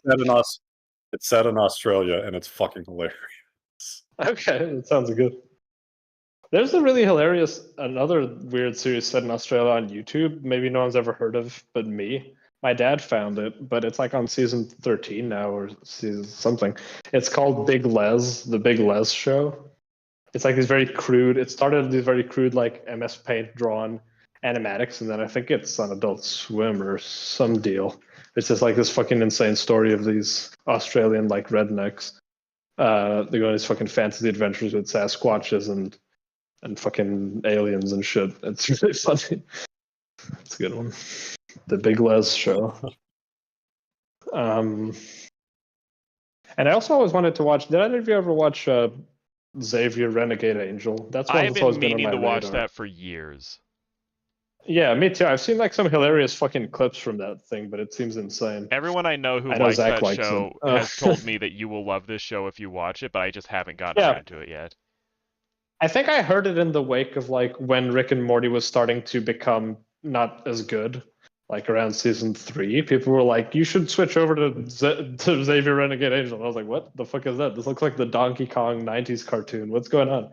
It's set in Australia, and it's fucking hilarious. Okay, that sounds good. There's a really hilarious, another weird series set in Australia on YouTube. Maybe no one's ever heard of, but me. My dad found it, but it's like on season 13 now, or season something. It's called Big Les, the Big Les Show. It's like these very crude. It started these very crude, like MS Paint drawn animatics, and then I think it's on Adult Swim or some deal. It's just like this fucking insane story of these Australian like rednecks. They go on these fucking fantasy adventures with Sasquatches and fucking aliens and shit. It's really funny. It's a good one. The Big Les Show. And I also always wanted to watch. Did either of you ever watch Xavier Renegade Angel? That's one I've that's always been been on meaning my to watch radar. that for years. Yeah, me too. I've seen like some hilarious fucking clips from that thing, but it seems insane. Everyone I know who I know likes Zach that likes show it. has told me that you will love this show if you watch it, but I just haven't gotten Yeah. around to it yet. I think I heard it in the wake of like when Rick and Morty was starting to become not as good, like around season 3. People were like, "You should switch over to Xavier Renegade Angel." And I was like, "What the fuck is that? This looks like the Donkey Kong '90s cartoon. What's going on?"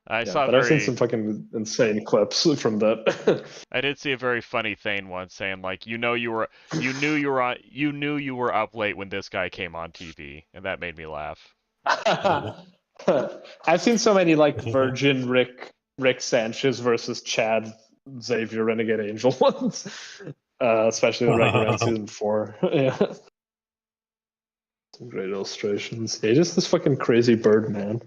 I've seen some fucking insane clips from that. I did see a very funny thing once saying like, you knew you were up late when this guy came on TV, and that made me laugh. I've seen so many like Virgin Rick Sanchez versus Chad Xavier Renegade Angel ones, especially the around season 4. Yeah, some great illustrations. Yeah, just this fucking crazy bird man.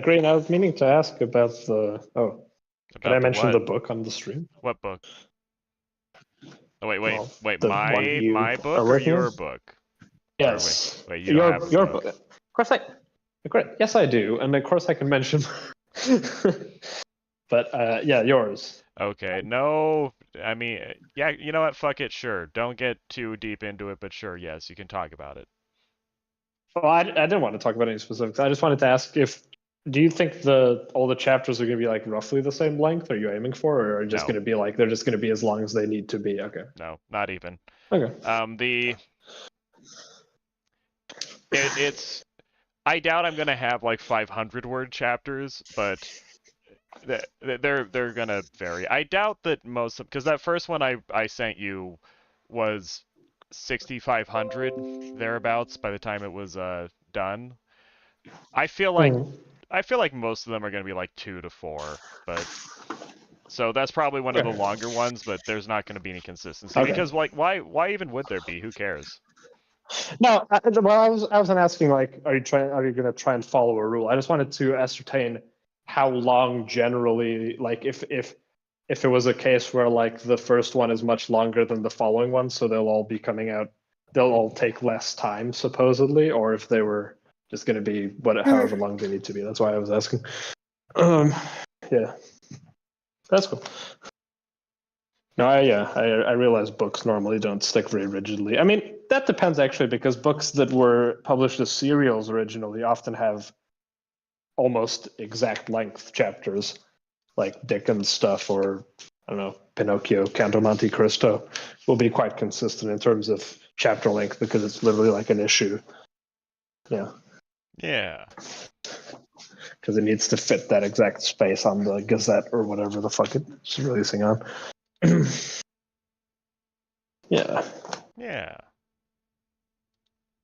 Green, I was meaning to ask about the. Oh, can I mention the book on the stream? What book? Oh wait, Well, wait. the one you My are book or working your on? book? Yes. Wait, you don't have a your book. book. Of course, yes, I do, and of course I can mention. But yeah, yours. Okay, no, I mean, yeah, you know what? Fuck it, sure. Don't get too deep into it, but sure, yes, you can talk about it. Well, I didn't want to talk about any specifics. I just wanted to ask do you think all the chapters are going to be like roughly the same length? Are you aiming for, or are just No. going to be like they're just going to be as long as they need to be? Okay. No, not even. Okay. It's. I doubt I'm gonna have like 500 word chapters, but they're gonna vary. I doubt that because that first one I sent you was 6,500 thereabouts by the time it was done. I feel like most of them are gonna be like 2 to 4, but so that's probably one of the longer ones. But there's not gonna be any consistency because like why even would there be? Who cares? No, well, I wasn't asking like, are you going to try and follow a rule? I just wanted to ascertain how long generally, like if it was a case where like the first one is much longer than the following one, so they'll all be coming out, they'll all take less time supposedly, or if they were just going to be however long they need to be. That's why I was asking. Yeah, that's cool. No, I realize books normally don't stick very rigidly. I mean, that depends actually, because books that were published as serials originally often have almost exact length chapters, like Dickens stuff, or I don't know, Pinocchio, Count of Monte Cristo will be quite consistent in terms of chapter length because it's literally like an issue. Yeah. Yeah. Because it needs to fit that exact space on the Gazette or whatever the fuck it's releasing on. Yeah. Yeah.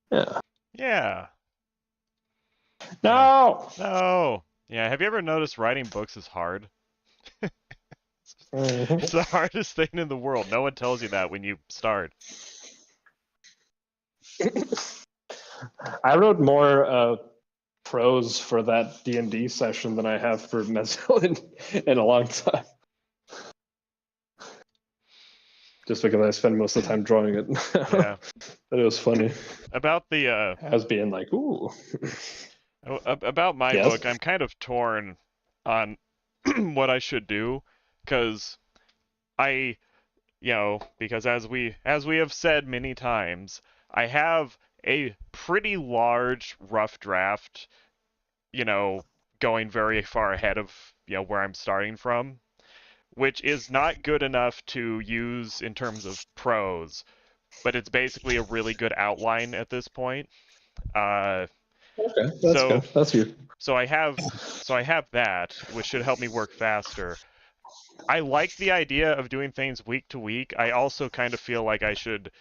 Yeah. Yeah. No. No. Yeah. Have you ever noticed writing books is hard? Mhm. It's the hardest thing in the world. No one tells you that when you start. I wrote more prose for that D&D session than I have for Mezzo in a long time. Just because I spend most of the time drawing it. Yeah. But it was funny. About the I was being like, ooh. about my Yes? book, I'm kind of torn on what I should do, because because as we have said many times, I have a pretty large rough draft, going very far ahead of where I'm starting from, which is not good enough to use in terms of prose, but it's basically a really good outline at this point. Okay, that's So- good. That's you. So I have that, which should help me work faster. I like the idea of doing things week to week. I also kind of feel like I should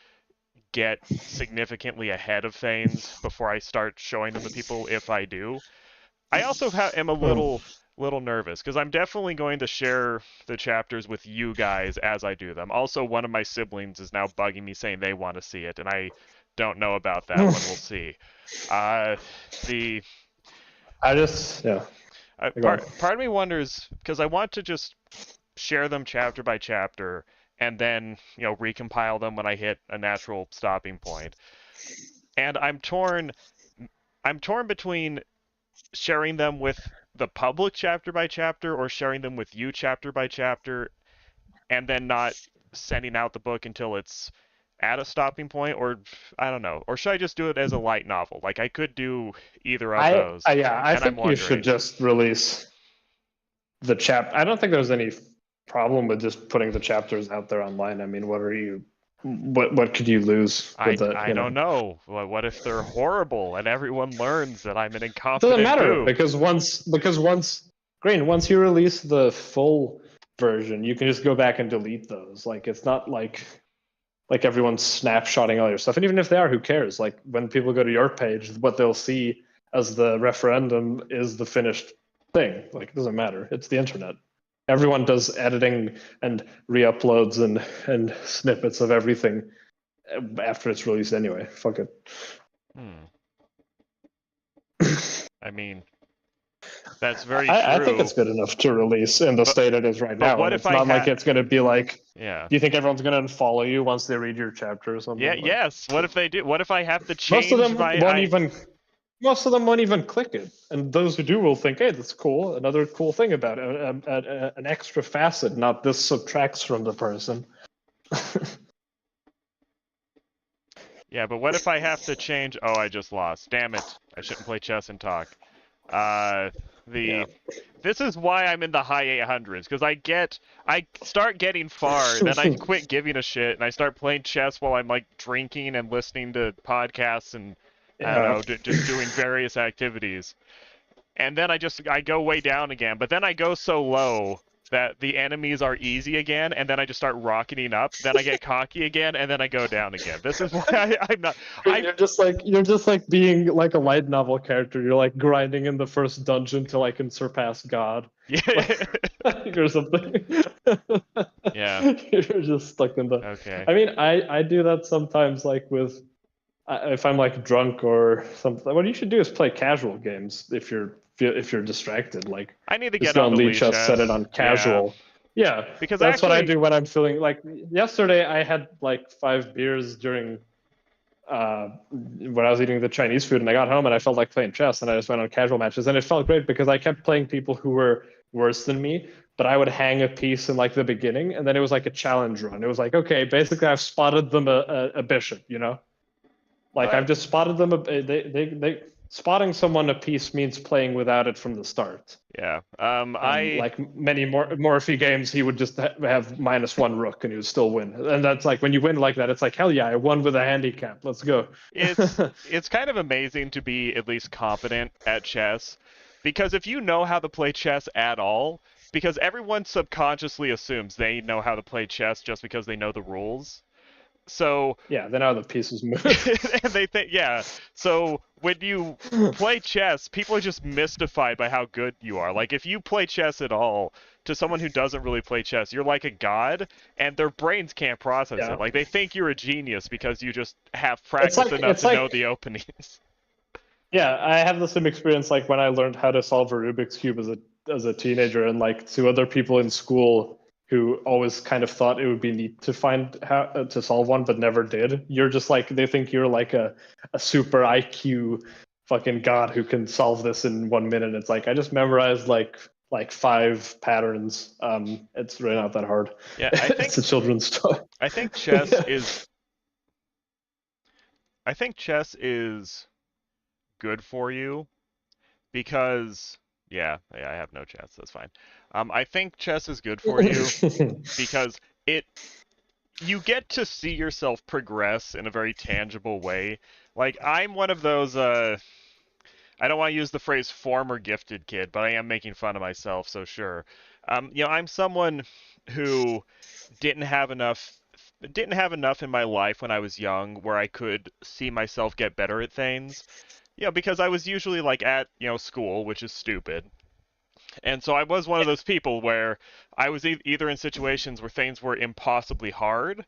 get significantly ahead of things before I start showing them to people if I do. I also am a little nervous because I'm definitely going to share the chapters with you guys as I do them. Also, one of my siblings is now bugging me saying they want to see it, and I don't know about that one. We'll see. Part of me wonders, because I want to just share them chapter by chapter and then recompile them when I hit a natural stopping point. And I'm torn between sharing them with the public chapter by chapter or sharing them with you chapter by chapter and then not sending out the book until it's at a stopping point, or I don't know. Or should I just do it as a light novel? Like, I could do either of those. I think you should just release the I don't think there's any problem with just putting the chapters out there online. I mean, what could you lose with it? I don't know. What if they're horrible and everyone learns that I'm an incompetent It doesn't matter goof? because once you release the full version, you can just go back and delete those. Like, it's not like everyone's snapshotting all your stuff. And even if they are, who cares? Like, when people go to your page, what they'll see as the referendum is the finished thing. Like, it doesn't matter. It's the internet. Everyone does editing and re-uploads and snippets of everything after it's released anyway. Fuck it. I mean, that's very true. I think it's good enough to release in the state it is right now. What And if it's not like it's going to be like, Yeah. do you think everyone's going to unfollow you once they read your chapter or something? Yeah. Like, Yes. What if they do? What if I have to change most of them won't even click it, and those who do will think, "Hey, that's cool. Another cool thing about it, an extra facet. Not this subtracts from the person." Yeah, but what if I have to change? Oh, I just lost. Damn it! I shouldn't play chess and talk. This is why I'm in the high 800s, because I start getting far, then I quit giving a shit, and I start playing chess while I'm like drinking and listening to podcasts and I don't know, just doing various activities. And then I go way down again, but then I go so low that the enemies are easy again, and then I just start rocketing up. Then I get cocky again, and then I go down again. This is why I'm not. You're just like being like a light novel character. You're like grinding in the first dungeon till I can surpass God. Yeah. Or something. Yeah. You're just stuck in the. Okay. I mean, I do that sometimes, like with if I'm like drunk or something. What you should do is play casual games if you're distracted. Like, I need to just get on the Lead Lead Chess, Chess. set it on casual. Yeah, Because that's what I actually- do when I'm feeling like. Yesterday I had like 5 beers during when I was eating the Chinese food, and I got home and I felt like playing chess, and I just went on casual matches, and it felt great because I kept playing people who were worse than me, but I would hang a piece in like the beginning, and then it was like a challenge run. It was like, okay, basically I've spotted them a bishop, you know, like I've just spotted them. They spotting someone a piece means playing without it from the start. Yeah. Like many Morphe games, he would just have -1 rook and he would still win. And that's like when you win like that, it's like, hell yeah, I won with a handicap. Let's go. It's kind of amazing to be at least competent at chess, because if you know how to play chess at all, because everyone subconsciously assumes they know how to play chess just because they know the rules. So yeah, then how the pieces move. and they think, yeah. So when you play chess, people are just mystified by how good you are. Like if you play chess at all, to someone who doesn't really play chess, you're like a god, and their brains can't process it. Like they think you're a genius because you just have practiced enough to know the openings. Yeah, I have the same experience like when I learned how to solve a Rubik's Cube as a teenager, and like to other people in school who always kind of thought it would be neat to find how to solve one but never did. You're just like, they think you're like a super IQ fucking god who can solve this in 1 minute. It's like I just memorized like 5 patterns. It's really not that hard. Yeah, I think it's a children's story. I think chess is good for you because I have no chess. That's fine. I think chess is good for you because you get to see yourself progress in a very tangible way. Like I'm one of those I don't want to use the phrase former gifted kid, but I am making fun of myself, so sure. I'm someone who didn't have enough in my life when I was young where I could see myself get better at things. Because I was usually like at, school, which is stupid. And so I was one of those people where I was either in situations where things were impossibly hard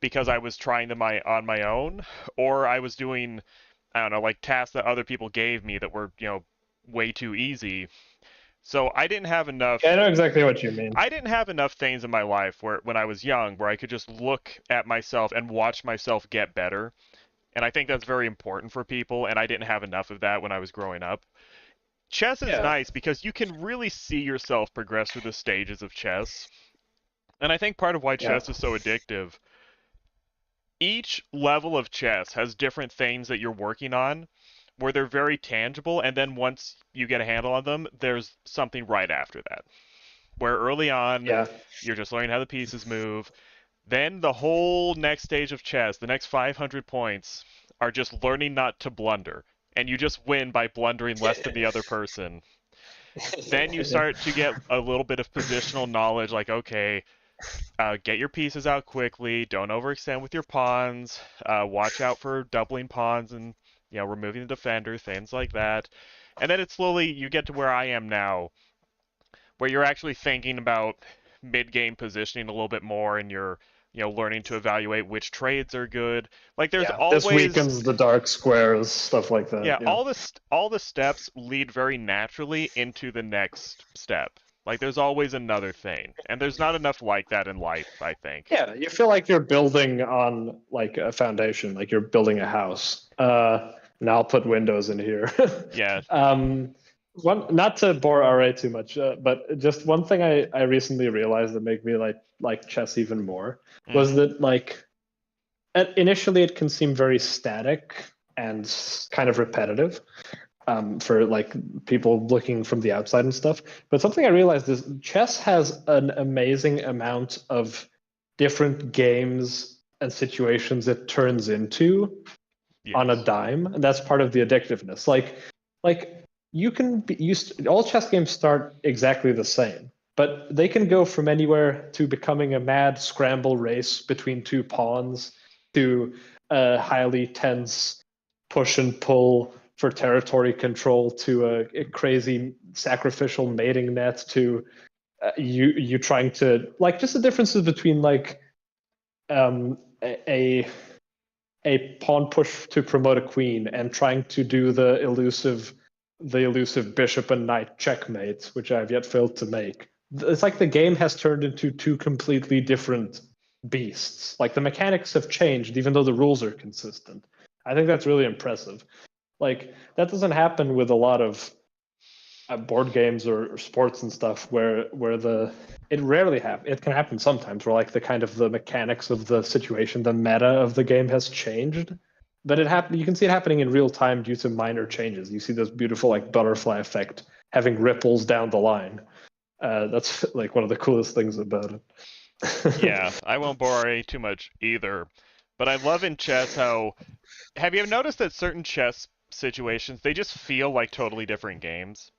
because I was trying them on my own, or I was doing, I don't know, like tasks that other people gave me that were, way too easy. So I didn't have enough. Yeah, I know exactly what you mean. I didn't have enough things in my life when I was young where I could just look at myself and watch myself get better. And I think that's very important for people, and I didn't have enough of that when I was growing up. Chess is nice because you can really see yourself progress through the stages of chess. And I think part of why chess is so addictive, each level of chess has different things that you're working on where they're very tangible, and then once you get a handle on them, there's something right after that. Where early on, you're just learning how the pieces move. Then the whole next stage of chess, the next 500 points, are just learning not to blunder. And you just win by blundering less than the other person. Then you start to get a little bit of positional knowledge, like, okay, get your pieces out quickly, don't overextend with your pawns, watch out for doubling pawns and removing the defender, things like that. And then you get to where I am now, where you're actually thinking about mid-game positioning a little bit more, and you're learning to evaluate which trades are good. Like there's always this weakens the dark squares, stuff like that. Yeah, all the steps lead very naturally into the next step. Like there's always another thing, and there's not enough like that in life, I think. Yeah, you feel like you're building on like a foundation, like you're building a house. Now I'll put windows in here. Yeah. Not to bore RA too much, but just one thing I recently realized that made me like chess even more was that like initially it can seem very static and kind of repetitive for like people looking from the outside and stuff. But something I realized is chess has an amazing amount of different games and situations it turns into on a dime, and that's part of the addictiveness. Like you can all chess games start exactly the same, but they can go from anywhere to becoming a mad scramble race between two pawns to a highly tense push and pull for territory control to a crazy sacrificial mating net to you trying to like just the differences between like a pawn push to promote a queen and trying to do the elusive bishop and knight checkmate, which I've yet failed to make. It's like the game has turned into two completely different beasts. Like the mechanics have changed, even though the rules are consistent. I think that's really impressive. Like that doesn't happen with a lot of board games or sports and stuff where it rarely happens. It can happen sometimes where like the mechanics of the situation, the meta of the game has changed. But you can see it happening in real time due to minor changes. You see this beautiful like butterfly effect having ripples down the line. That's like one of the coolest things about it. Yeah, I won't bore you too much either. But I love in chess how have you noticed that certain chess situations they just feel like totally different games?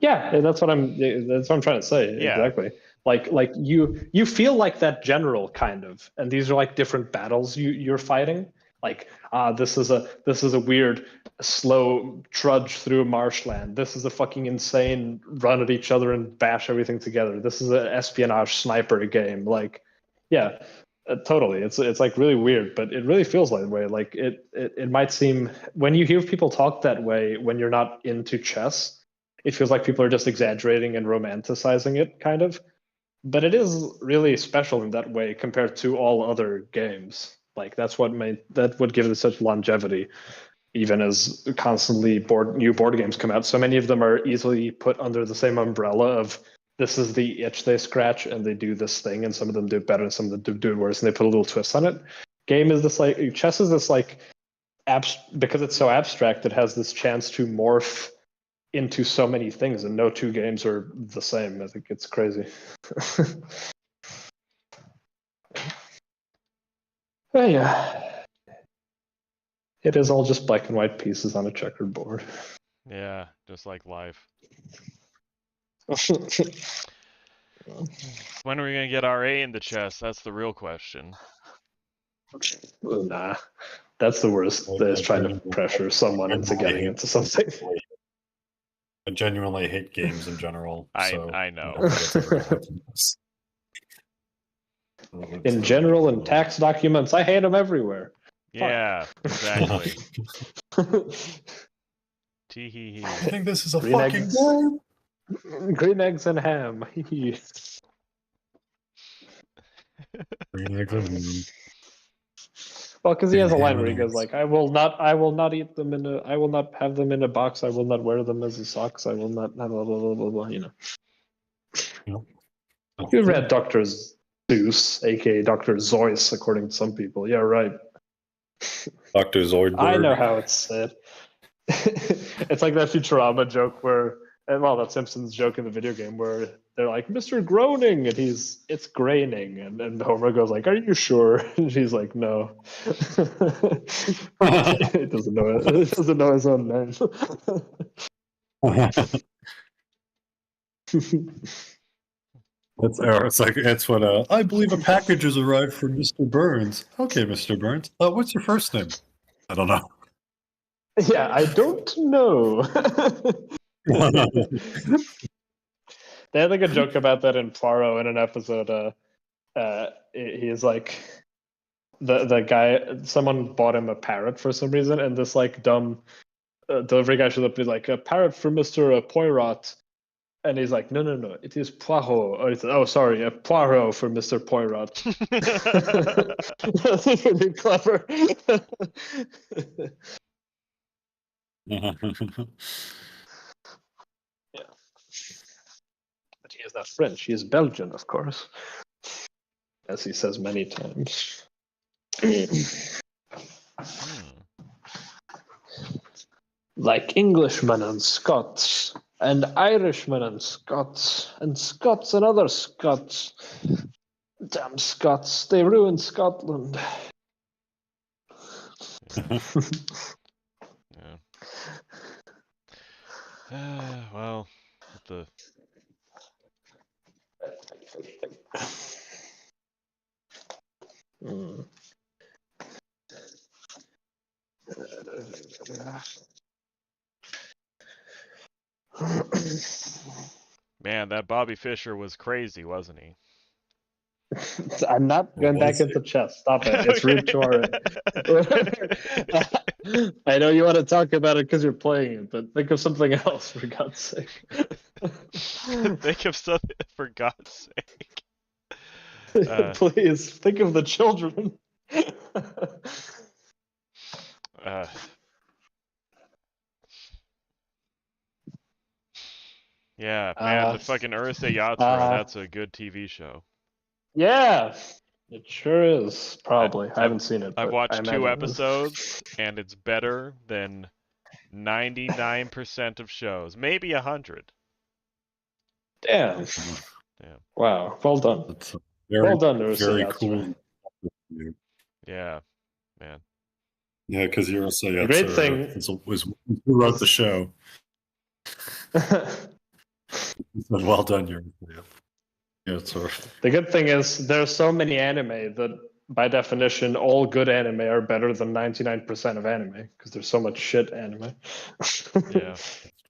Yeah, that's what I'm trying to say. Yeah. Exactly. Like you feel like that general kind of, and these are like different battles you're fighting. Like this is a weird slow trudge through marshland. This is a fucking insane run at each other and bash everything together. This is an espionage sniper game. Like, yeah, totally. It's like really weird, but it really feels that way. Like it might seem when you hear people talk that way when you're not into chess, it feels like people are just exaggerating and romanticizing it, kind of. But it is really special in that way compared to all other games. Like that's what give it such longevity, even as constantly new board games come out. So many of them are easily put under the same umbrella of this is the itch they scratch and they do this thing, and some of them do it better and some of them do it worse, and they put a little twist on it. Chess is this like because it's so abstract, it has this chance to morph into so many things, and no two games are the same. I think it's crazy. Well, yeah, it is all just black and white pieces on a checkered board. Yeah, just like life. When are we gonna get RA in the chess? That's the real question. Nah, that's the worst. Is trying to pressure someone into getting into something. I genuinely hate games in general. I know. In general, in tax documents, I hate them everywhere. Yeah, exactly. Tee-hee-hee. I think this is a Green fucking eggs. game. Green eggs and ham. Green eggs and ham. Well, because he has a line where he goes like, "I will not eat them I will not have them in a box. I will not wear them as socks. I will not blah blah blah blah blah." You know. You read Dr. Zeus, aka Dr. Zeus, according to some people. Yeah, right. Dr. Zoidberg. I know how it's said. It's like that Futurama joke where, that Simpsons joke in the video game where they're like, Mr. Groaning, and it's graining, and Homer goes like, "Are you sure?" And she's like, "No." It doesn't know it. It doesn't know his own name. It's when I believe a package has arrived from Mr. Burns. Okay, Mr. Burns. What's your first name? I don't know. Yeah, I don't know. They had like a joke about that in Poirot in an episode. He's like, the guy, someone bought him a parrot for some reason, and this like dumb delivery guy should up be like, "A parrot for Mr. Poirot," and he's like, "No, it is Poirot." Oh, sorry, a Poirot for Mr. Poirot. That's really clever. Yeah. But he is not French, he is Belgian, of course. As he says many times. Like Englishmen and Scots, and Irishmen and Scots and other Scots. Damn Scots, they ruined Scotland. Yeah. Well, the man, that Bobby Fischer was crazy, wasn't he? I'm not going back into chess. Stop it. It's rude to our. I know you want to talk about it because you're playing it, but think of something else, for God's sake. Think of something, for God's sake. Please, think of the children. Yeah, man, the fucking Urusei Yatsura, that's a good TV show. Yeah, it sure is. Probably. I haven't seen it. I've but I watched 2 imagine it is. episodes, and it's better than 99% of shows. Maybe 100. Damn. Damn. Wow. Well done. That's Well done, very Urusei cool. Yeah, man. Yeah, because Urusei The great Yatsura was who wrote the show. Well done, Urusei Yatsura. The good thing is there's so many anime that by definition all good anime are better than 99% of anime because there's so much shit anime. Yeah.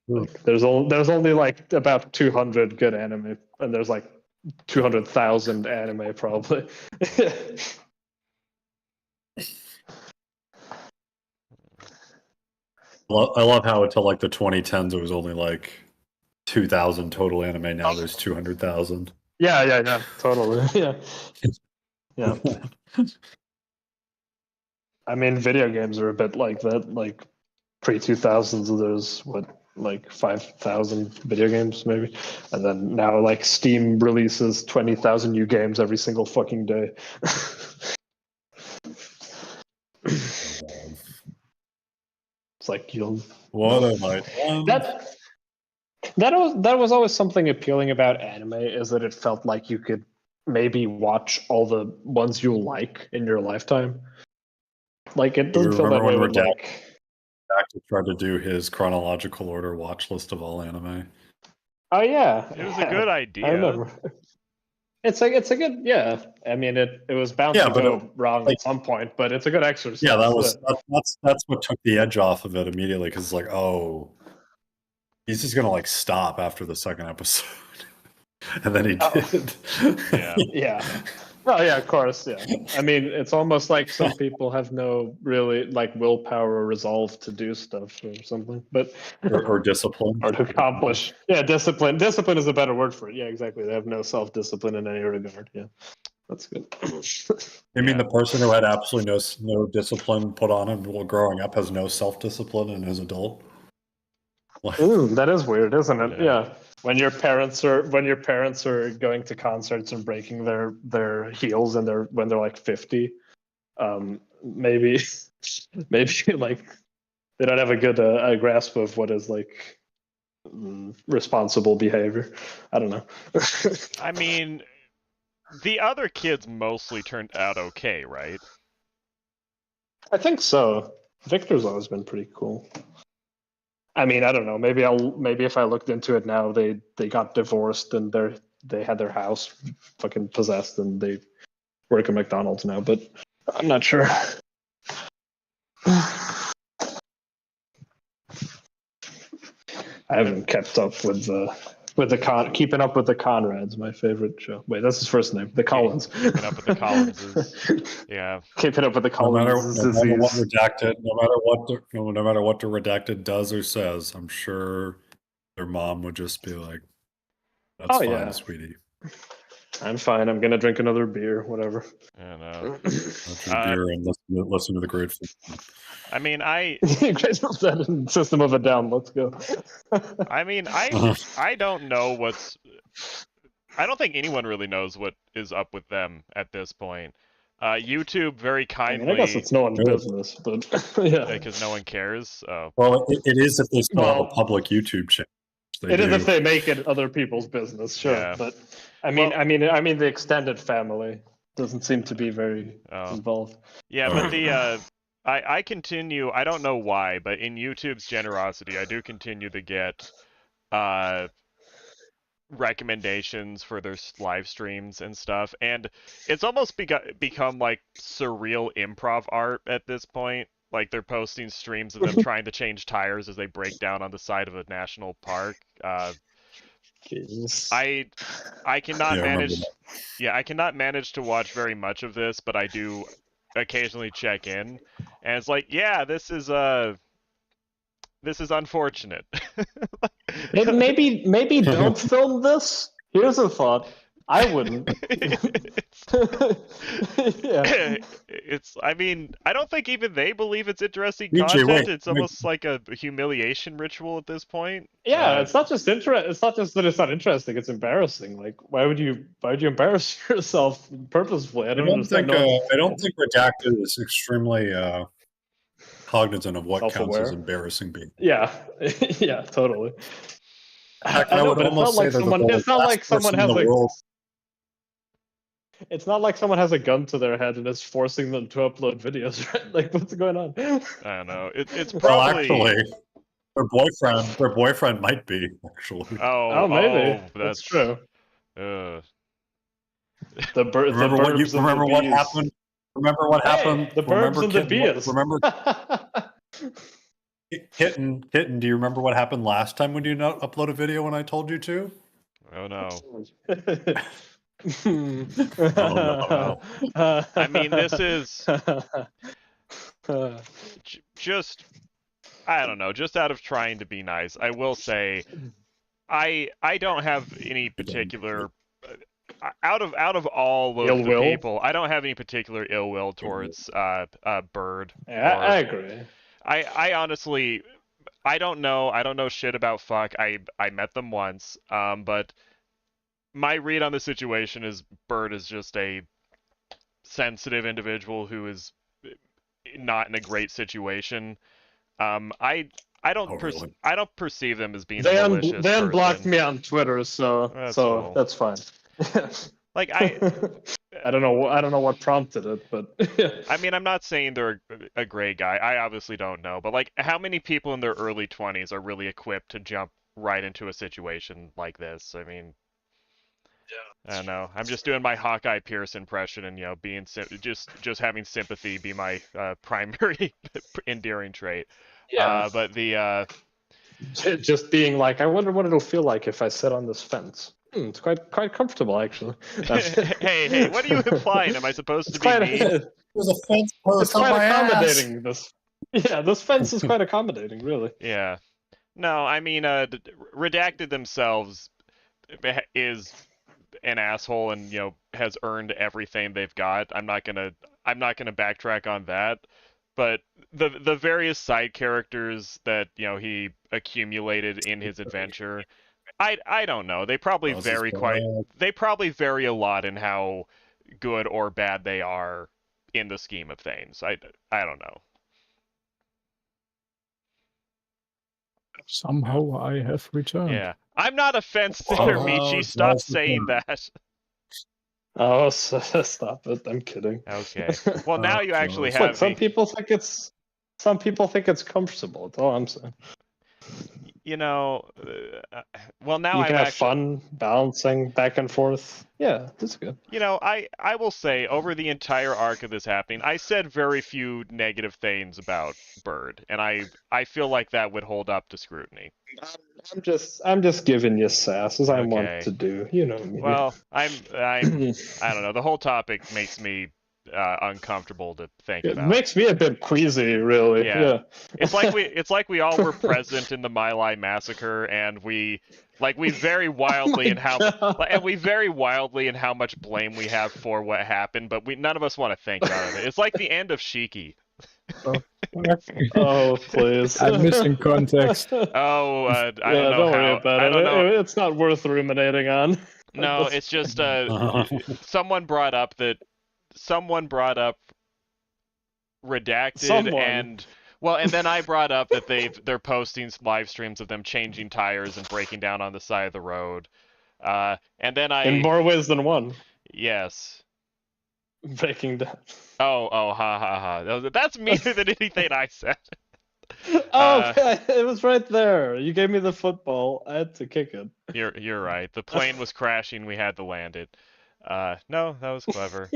Like, there's only like about 200 good anime and there's like 200,000 anime probably. I love how until like the 2010s it was only like 2,000 total anime. Now there's 200,000. Yeah, totally. Yeah. I mean, video games are a bit like that. Like pre-2000s, there's like 5,000 video games maybe, and then now like Steam releases 20,000 new games every single fucking day. It's like What am I? That was always something appealing about anime, is that it felt like you could maybe watch all the ones you like in your lifetime. Like it doesn't feel that way with like. Redacted tried to do his chronological order watch list of all anime. Oh yeah, It was a good idea. I remember. It's a good, yeah. I mean, it was bound to go wrong at some point, but it's a good exercise. Yeah, that's what took the edge off of it immediately, because it's like, oh, he's just gonna like stop after the second episode, and then he did. Yeah. Oh yeah, of course. Yeah. I mean, it's almost like some people have no really like willpower or resolve to do stuff or something, but or discipline, or to accomplish. Yeah, discipline. Discipline is a better word for it. Yeah, exactly. They have no self-discipline in any regard. Yeah, that's good. You mean the person who had absolutely no discipline put on him while growing up has no self-discipline in his adult? That is weird, isn't it? Yeah. When your parents are going to concerts and breaking their heels and when they're like 50, maybe like they don't have a good grasp of what is like responsible behavior. I don't know. I mean, the other kids mostly turned out okay, right? I think so. Victor's always been pretty cool. I mean, I don't know. Maybe if I looked into it now, they got divorced and they had their house fucking possessed and they work at McDonald's now. But I'm not sure. I haven't kept up with Keeping Up with the Conrads, my favorite show. Wait, that's his first name. The Collins. Keeping Up with the Collinses. Yeah. Keeping Up with the Collins. No matter what Redacted, no matter what the Redacted does or says, I'm sure their mom would just be like, "That's fine, sweetie. I'm fine. I'm gonna drink another beer, whatever." I know. I'll drink beer and listen to the Grateful. I mean, Grateful Dead and System of a Down. Let's go. I mean, I don't know I don't think anyone really knows what is up with them at this point. YouTube very kindly. I guess it's no one's business, but yeah, because no one cares. Well, it is if they still have a public YouTube channel. It is if they make it other people's business, sure. Yeah. But I mean, the extended family doesn't seem to be very involved. Yeah, but I continue. I don't know why, but in YouTube's generosity, I do continue to get recommendations for their live streams and stuff, and it's almost become like surreal improv art at this point. Like they're posting streams of them trying to change tires as they break down on the side of a national park. I cannot manage. Yeah, I cannot manage to watch very much of this, but I do occasionally check in, and it's like, yeah, this is unfortunate. Maybe don't film this. Here's a thought. I wouldn't. Yeah. I mean, I don't think even they believe it's interesting DJ, content. wait, It's wait. almost like a humiliation ritual at this point. Yeah, it's not just It's not just that it's not interesting. It's embarrassing. Like, why would you embarrass yourself purposefully? I don't understand. I don't think Redacted is extremely cognizant of what counts Self-aware. as embarrassing being. Yeah, yeah, totally. Heck, I know, would but it's not almost like say they're someone. the It's not last like someone person has in the a. world. It's not like someone has a gun to their head and is forcing them to upload videos, right? Like, what's going on? I don't know. It's Well, probably. actually, their boyfriend might be actually. Oh, maybe. That's true. Uh, The Remember what burbs and remember the what bees. happened? Remember what happened? The remember burbs and the Kitten, bees. Remember Kitten, do you remember what happened last time when you not upload a video when I told you to? oh no. no. I mean, this is just, I don't know, just out of trying to be nice. I will say, I don't have any particular out of all of Ill the will? people, I don't have any particular ill will towards Bird. Yeah, or- I agree. I honestly, I don't know shit about fuck. I met them once, but my read on the situation is Bird is just a sensitive individual who is not in a great situation. I don't Oh, really? I don't perceive them as being They, a malicious they unblocked person. me on Twitter, so That's so cool. that's fine. Like I don't know what prompted it, but I mean, I'm not saying they're a great guy. I obviously don't know, but like, how many people in their early 20s are really equipped to jump right into a situation like this? I mean, I don't know. I'm just doing my Hawkeye Pierce impression, and being just having sympathy be my primary endearing trait. yeah, But the just being like, I wonder what it'll feel like if I sit on this fence. It's quite comfortable, actually. hey, what are you implying? Am I supposed to It's be quite mean? There's a fence it's post on quite my ass. accommodating. This fence is quite accommodating, really. Yeah. No, I mean, Redacted themselves is an asshole and has earned everything they've got. I'm not gonna backtrack on that. But the various side characters that he accumulated in his adventure, I don't know. They probably they probably vary a lot in how good or bad they are in the scheme of things. I don't know. Somehow I have returned. Yeah. I'm not a fence sitter, Michi. Stop saying that. Oh, stop it! I'm kidding. Okay. Well, now you actually Look, have some people think it's comfortable. That's all I'm saying. well, now You I'm can have actually fun balancing back and forth. Yeah, that's good. I will say, over the entire arc of this happening, I said very few negative things about Bird, and I feel like that would hold up to scrutiny. I'm just giving you sass as I Okay. want to do. You know me. Well, I don't know. The whole topic makes me uncomfortable to think It about. makes me a bit queasy, really. Yeah. It's like we all were present in the My Lai massacre, and we vary wildly in how much blame we have for what happened, but none of us want to think about it. It's like the end of Shiki. Oh, please. I'm missing context. Oh, I don't know don't worry how. about I don't know. It's not worth ruminating on. No, it's just someone brought up Redacted and then I brought up that they're posting live streams of them changing tires and breaking down on the side of the road. And then in more ways than one. Yes. Breaking down. Oh, ha ha ha. That's meaner than anything I said. It was right there. You gave me the football. I had to kick it. You're right. The plane was crashing. We had to land it. No, that was clever.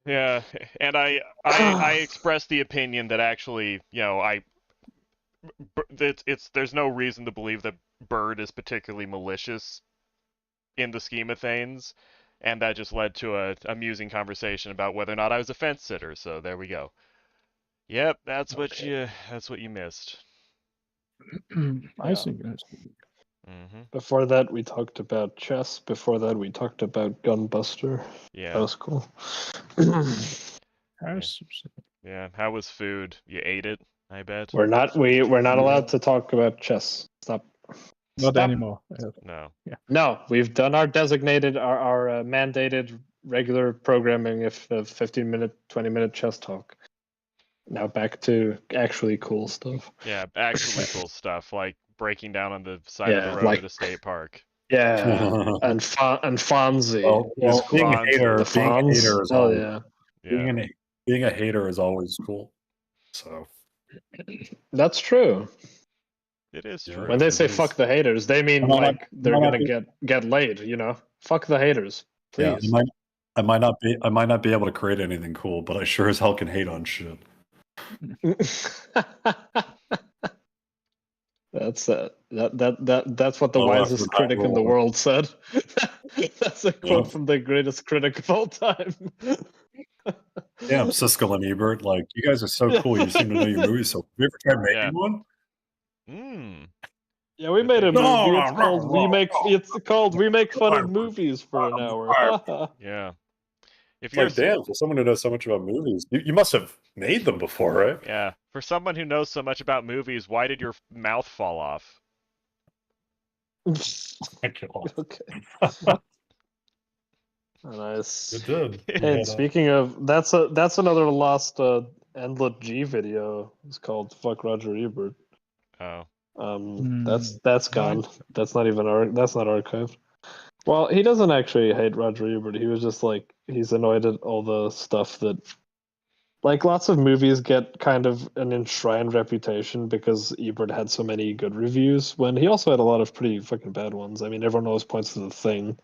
Yeah, and I expressed the opinion that actually, there's no reason to believe that Bird is particularly malicious in the scheme of things, and that just led to a amusing conversation about whether or not I was a fence sitter. So there we go. Yep, that's what you missed. I see. Mm-hmm. Before that, we talked about chess. Before that, we talked about Gunbuster. That Yeah. was cool. Yeah. How was food? You ate it, I bet. We're not allowed to talk about chess. Stop. Not Stop. anymore. No. No, we've done our designated, our mandated regular programming of 15-minute, 20-minute chess talk. Now back to actually cool stuff. Yeah, actually cool stuff like breaking down on the side of Yeah, the road like- at a state park. Yeah, and Fonzie. Well, being a Fonzie. hater, The being a Fonz. hater is Oh always, yeah, Yeah. being a hater is always cool. So that's true. It is Yeah. true. When they It say is. "fuck the haters," they mean I'm not- like they're I'm not gonna get laid. You know, fuck the haters, yeah, please. I might not be able to create anything cool, but I sure as hell can hate on shit. That's that's what the Oh, wisest after that critic in the rule. world said. That's a quote Yeah. from the greatest critic of all time. Damn, Siskel and Ebert, like you guys are so cool. You seem to know your movies. So have you ever tried making Yeah. one? Mm. Yeah, we made a No, movie. no, It's no, called no, Remake. no. It's called We Make Fun of Movies for an hour. Yeah. If It's you're like, damn, for someone who knows so much about movies, you must have made them before, right? yeah, for someone who knows so much about movies, why did your mouth fall off? Okay. Nice. It did. And speaking of, that's another lost Endlet G video. It's called "Fuck Roger Ebert." Oh. That's gone. That's not even that's not archived. Well, he doesn't actually hate Roger Ebert. He was just like he's annoyed at all the stuff that, like, lots of movies get kind of an enshrined reputation because Ebert had so many good reviews. When he also had a lot of pretty fucking bad ones. I mean, everyone always points to The Thing,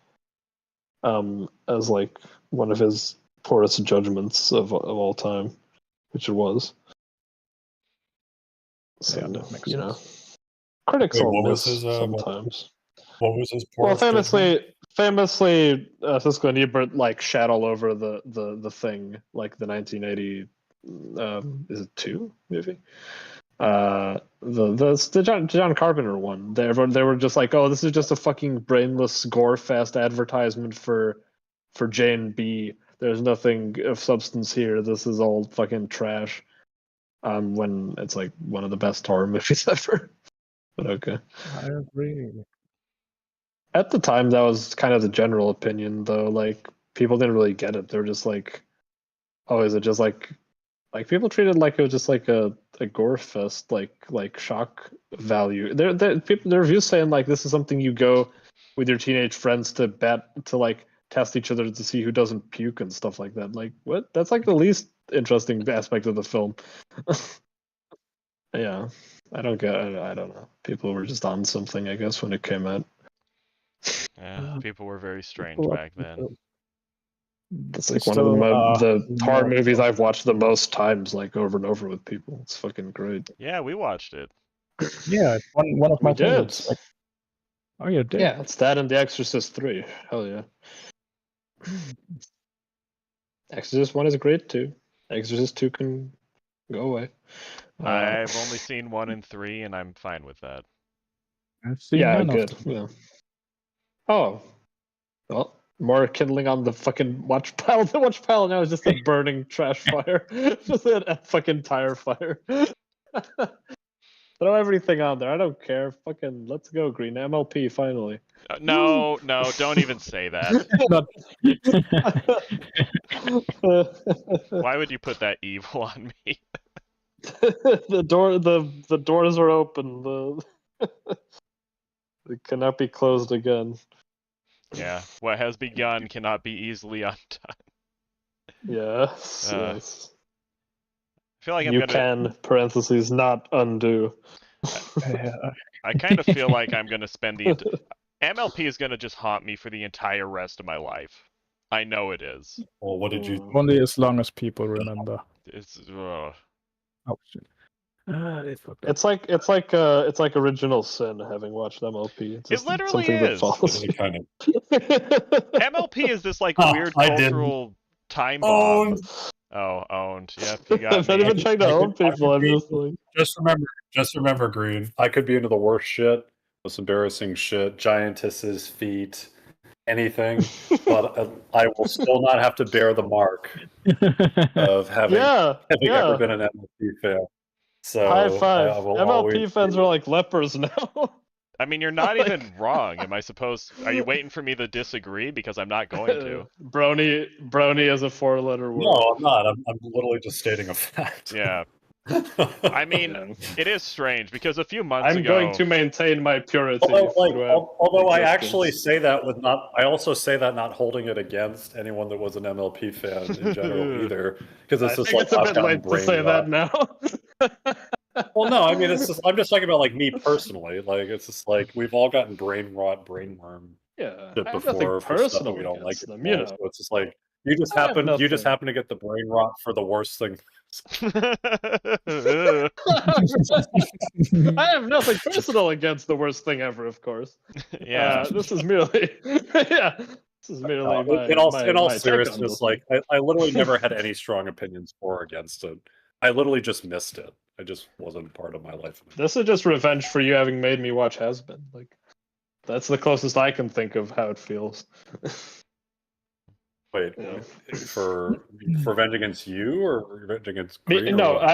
as like one of his poorest judgments of all time, which it was. So, Yeah, that makes you know, sense. critics Wait, all what was miss his, sometimes. What was his Well, poorest judgment? famously, Siskel and Ebert like shat all over the Thing, like the 1980, is it 2 movie? The John Carpenter one. They were just like, oh, this is just a fucking brainless gore fest advertisement for J&B. There's nothing of substance here. This is all fucking trash. When it's like one of the best horror movies ever. But okay. I agree. At the time, that was kind of the general opinion, though. Like, people didn't really get it. They were just like, "Oh, is it just like people treated like it was just like a gore fest, like shock value." There reviews saying like this is something you go with your teenage friends to like test each other to see who doesn't puke and stuff like that. Like, what? That's like the least interesting aspect of the film. Yeah, I don't know. People were just on something, I guess, when it came out. Yeah, people were very strange People are back then. people. That's They like one of still the horror more movies fun. I've watched the most times, like over and over with people. It's fucking great. Yeah, we watched it. Yeah, it's one of my We did. favorites. Like, oh, you did? Yeah, it's that and The Exorcist 3. Hell yeah. Exorcist 1 is great too. Exorcist 2 can go away. I've only seen 1 and 3, and I'm fine with that. I've seen yeah, none of good. them. Yeah. Oh, well, more kindling on the fucking watch pile. The watch pile now is just a burning trash fire. Just a fucking tire fire. Throw everything on there. I don't care. Fucking let's go, Green. MLP finally. No, don't even say that. Not- Why Why would you put that evil on me? the doors are open. It cannot be closed again. Yeah, what has begun cannot be easily undone. Yes. Yes. I feel like I'm You gonna. can parentheses not undo. I kind of feel like I'm gonna spend the. MLP is gonna just haunt me for the entire rest of my life. I know it is. Well, what did you? Only as long as people remember. It's. Oh shit. It's like original sin having watched MLP. It's just literally something is. that follows. Really kind of. MLP is this like Ah, weird I didn't. cultural time bomb. Owned. Oh, owned. Yep, you got I'm not me. even trying to I own could people. I'm be- just like, Just remember, Green. I could be into the worst shit, most embarrassing shit, giantesses, feet, anything, but I will still not have to bear the mark of having ever been an MLP fan. So High five. I will MLP always fans are like lepers now. I mean, you're not Like- even wrong. Am I supposed? Are you waiting for me to disagree? Because I'm not going to. Brony is a 4-letter word. No, I'm not. I'm literally just stating a fact. Yeah. I mean, it is strange because a few months I'm ago. going to maintain my purity. Although I existence. actually say that with not, I also say that not holding it against anyone that was an MLP fan in general either, because it's I just think like it's a I've bit gotten late to brain say rot. that now. Well, no, I mean it's just I'm just talking about like me personally. Like it's just like we've all gotten brain rot, brain worm Yeah, shit I have before nothing for stuff that personal we don't like against them, anymore. you know. So it's just like you just I have nothing. happen to get the brain rot for the worst thing. I have nothing personal against the worst thing ever, of course. Yeah. This is merely, yeah. This is merely my, in all my take on seriousness, this like I literally never had any strong opinions for or against it. I literally just missed it. I just wasn't part of my life. This is just revenge for you having made me watch Has Been. Like, that's the closest I can think of how it feels. Wait, Yeah. for revenge against you or revenge against Me- Green? or no, what?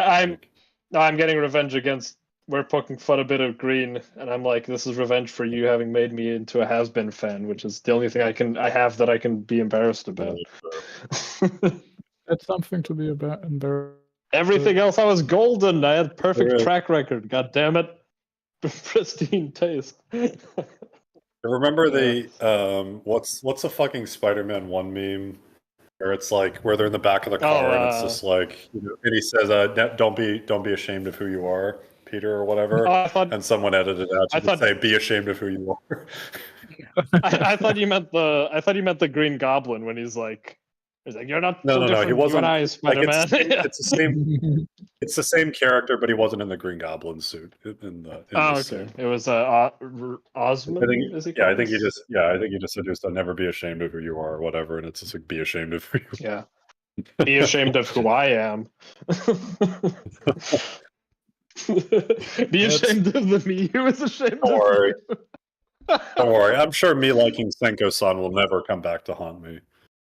I'm getting revenge against. We're poking fun a bit of Green, and I'm like, this is revenge for you having made me into a Has Been fan, which is the only thing I have that I can be embarrassed about. That's something to be embarrassed. Everything else, I was golden. I had perfect Yeah. track record. God damn it, pristine taste. Remember the what's the fucking Spider-Man 1 meme where it's like where they're in the back of the car and it's just like and he says don't be ashamed of who you are, Peter, or whatever. Oh, I thought And someone edited it out to say be ashamed of who you are. I thought you meant the Green Goblin when he's like you're not No, so no, different. he wasn't. You and I, Spider-Man. It's the same character, but he wasn't in the Green Goblin suit in Oh, this okay. suit. It was Osmond. I think, is he I called? think you just said just never be ashamed of who you are or whatever, and it's just like be ashamed of who you Yeah. Be ashamed of who I am. Be ashamed of the me who is ashamed Don't of worry. you. Don't worry. I'm sure me liking Senko-san will never come back to haunt me.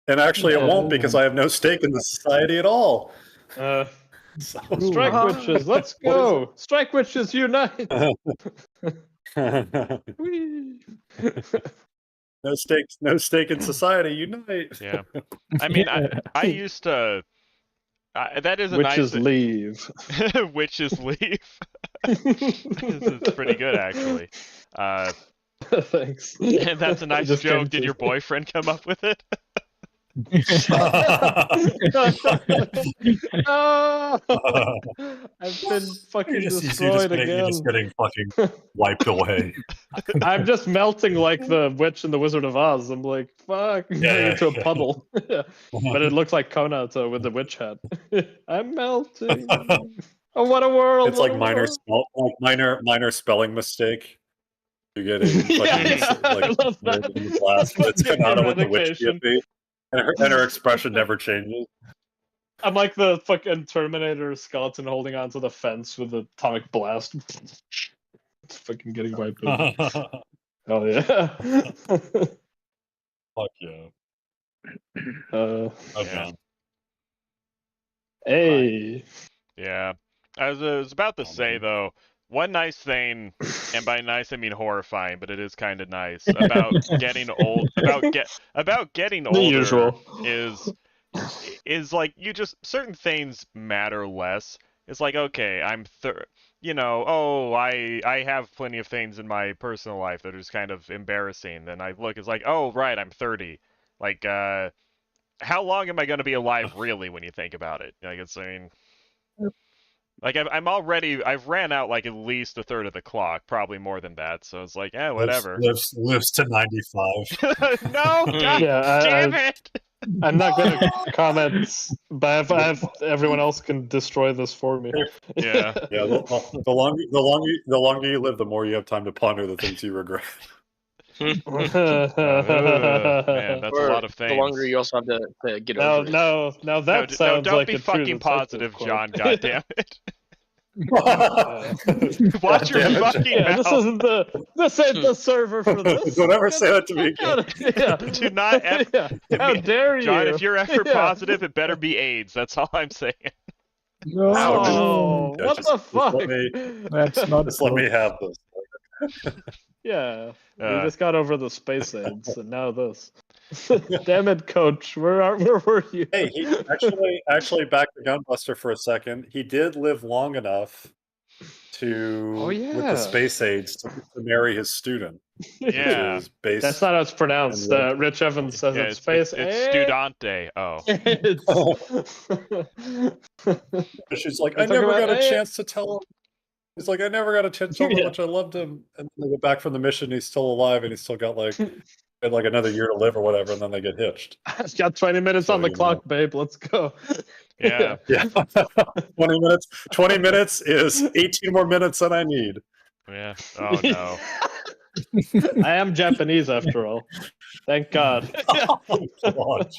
And actually, it won't because I have no stake in the society at all. Uh, So- strike witches, let's go! Strike witches, unite! Whee! no stake in society. Unite. Yeah. I mean, I used to. That is a Witches nice. leave. Witches leave. It's pretty good actually. Thanks. And that's a nice Just joke. came Did to your me. boyfriend come up with it? Oh, I've been fucking destroyed again. You're just getting fucking wiped away. I'm just melting like the witch in the Wizard of Oz. I'm like, fuck, I'm Yeah, going into a yeah. puddle. But it looks like Konato with the witch hat. I'm melting. Oh, what a world! It's what like a minor spelling mistake. You're getting Yeah, fucking I like love that. in the class, but it's Fucking Kanata with the witch eradication. PFP, and her expression never changes. I'm like the fucking Terminator skeleton holding onto the fence with the atomic blast. It's fucking getting wiped out. Fuck Oh yeah. yeah. Yeah. Hey. Yeah. I was about to say though, one nice thing, and by nice I mean horrifying, but it is kind of nice about getting old. About getting The older usual. is like you just certain things matter less. It's like okay, I have plenty of things in my personal life that are just kind of embarrassing. Then I look, it's like oh right, I'm 30. Like how long am I going to be alive really when you think about it? Like like I've ran out like at least a third of the clock, probably more than that. So it's like, whatever. Lives to 95. No, God Yeah, damn it! I'm not gonna comment, but I have everyone else can destroy this for me. Yeah. Yeah, the longer you live, the more you have time to ponder the things you regret. Man, that's a lot of things. The longer you also have to get over it. Now that sounds don't like be a true fucking detective positive, quote. John. God damn it! Watch your damn it, fucking Yeah, mouth. this ain't the server for this. Don't ever say that to me Get again. out of- yeah. Do not ever. Yeah. How dare you, John, if you're ever Yeah. positive, it better be AIDS. That's all I'm saying. No, Oh, Yeah, what just the let fuck? me- that's not. Just let me have this. Yeah, we Uh. just got over the space AIDS, and now this. Damn it, Coach! Where were you? Hey, he actually back to Gunbuster for a second. He did live long enough to Oh, with yeah. the space aids to marry his student. Yeah. Which is based That's not how it's pronounced. And Rich Evans says Yeah, it's space it's AIDS. Studante. Oh. She's like, We're I never talking got a about- chance to tell him. He's like, I never got a chance to tell him Yeah. how much I loved him. And then they get back from the mission, he's still alive, and he's still got like another year to live or whatever, and then they get hitched. I've got 20 minutes So, on the you clock, babe. Let's go. Yeah. Yeah. 20 minutes. 20 minutes is 18 more minutes than I need. Yeah. Oh no. I am Japanese after all. Thank God. Oh, God.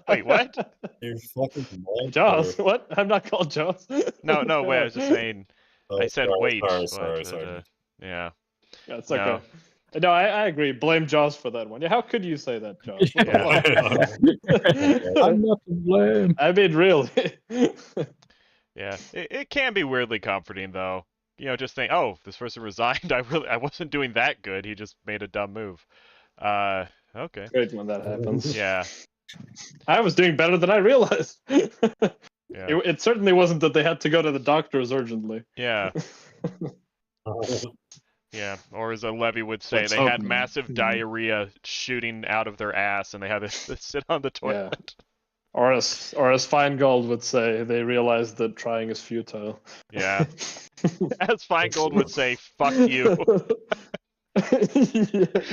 Wait, what? You fucking monster. Jaws? What? I'm not called Jaws. No, wait. I was just saying. Oh, I said sorry, wait. Sorry. But, yeah. That's No. okay. No, I agree. Blame Jaws for that one. Yeah, how could you say that, Jaws? What the fuck? I'm not to blame. I mean, really. Yeah. It can be weirdly comforting though. You know, just think, oh, this person resigned. I wasn't doing that good. He just made a dumb move. Okay. Great when that happens. Yeah. I was doing better than I realized. Yeah. It certainly wasn't that they had to go to the doctors urgently. Yeah. Yeah, or as a Levy would say, Let's they hope had not. massive diarrhea shooting out of their ass, and they had to sit on the toilet. Or as Feingold would say, they realized that trying is futile. Yeah. As Feingold would say, "Fuck you,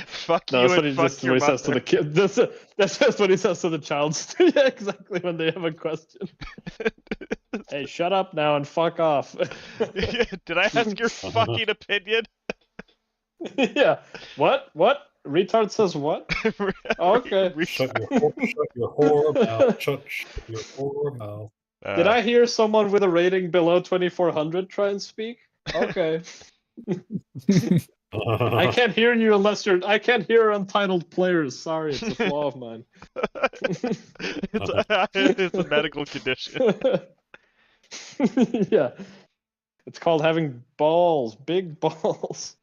fuck No, you, that's what he and fuck just your says to mother." the kid. That's just what he says to the child. Yeah, exactly when they have a question. Hey, shut up now and fuck off. Did I ask your fucking opinion? Yeah. What? Retard says what? Okay. Shut your whore mouth. Shut your whore mouth. Did I hear someone with a rating below 2400 try and speak? Okay. I can't hear you unless you're. I can't hear untitled players. Sorry, it's a flaw of mine. It's a medical condition. Yeah. It's called having balls, big balls.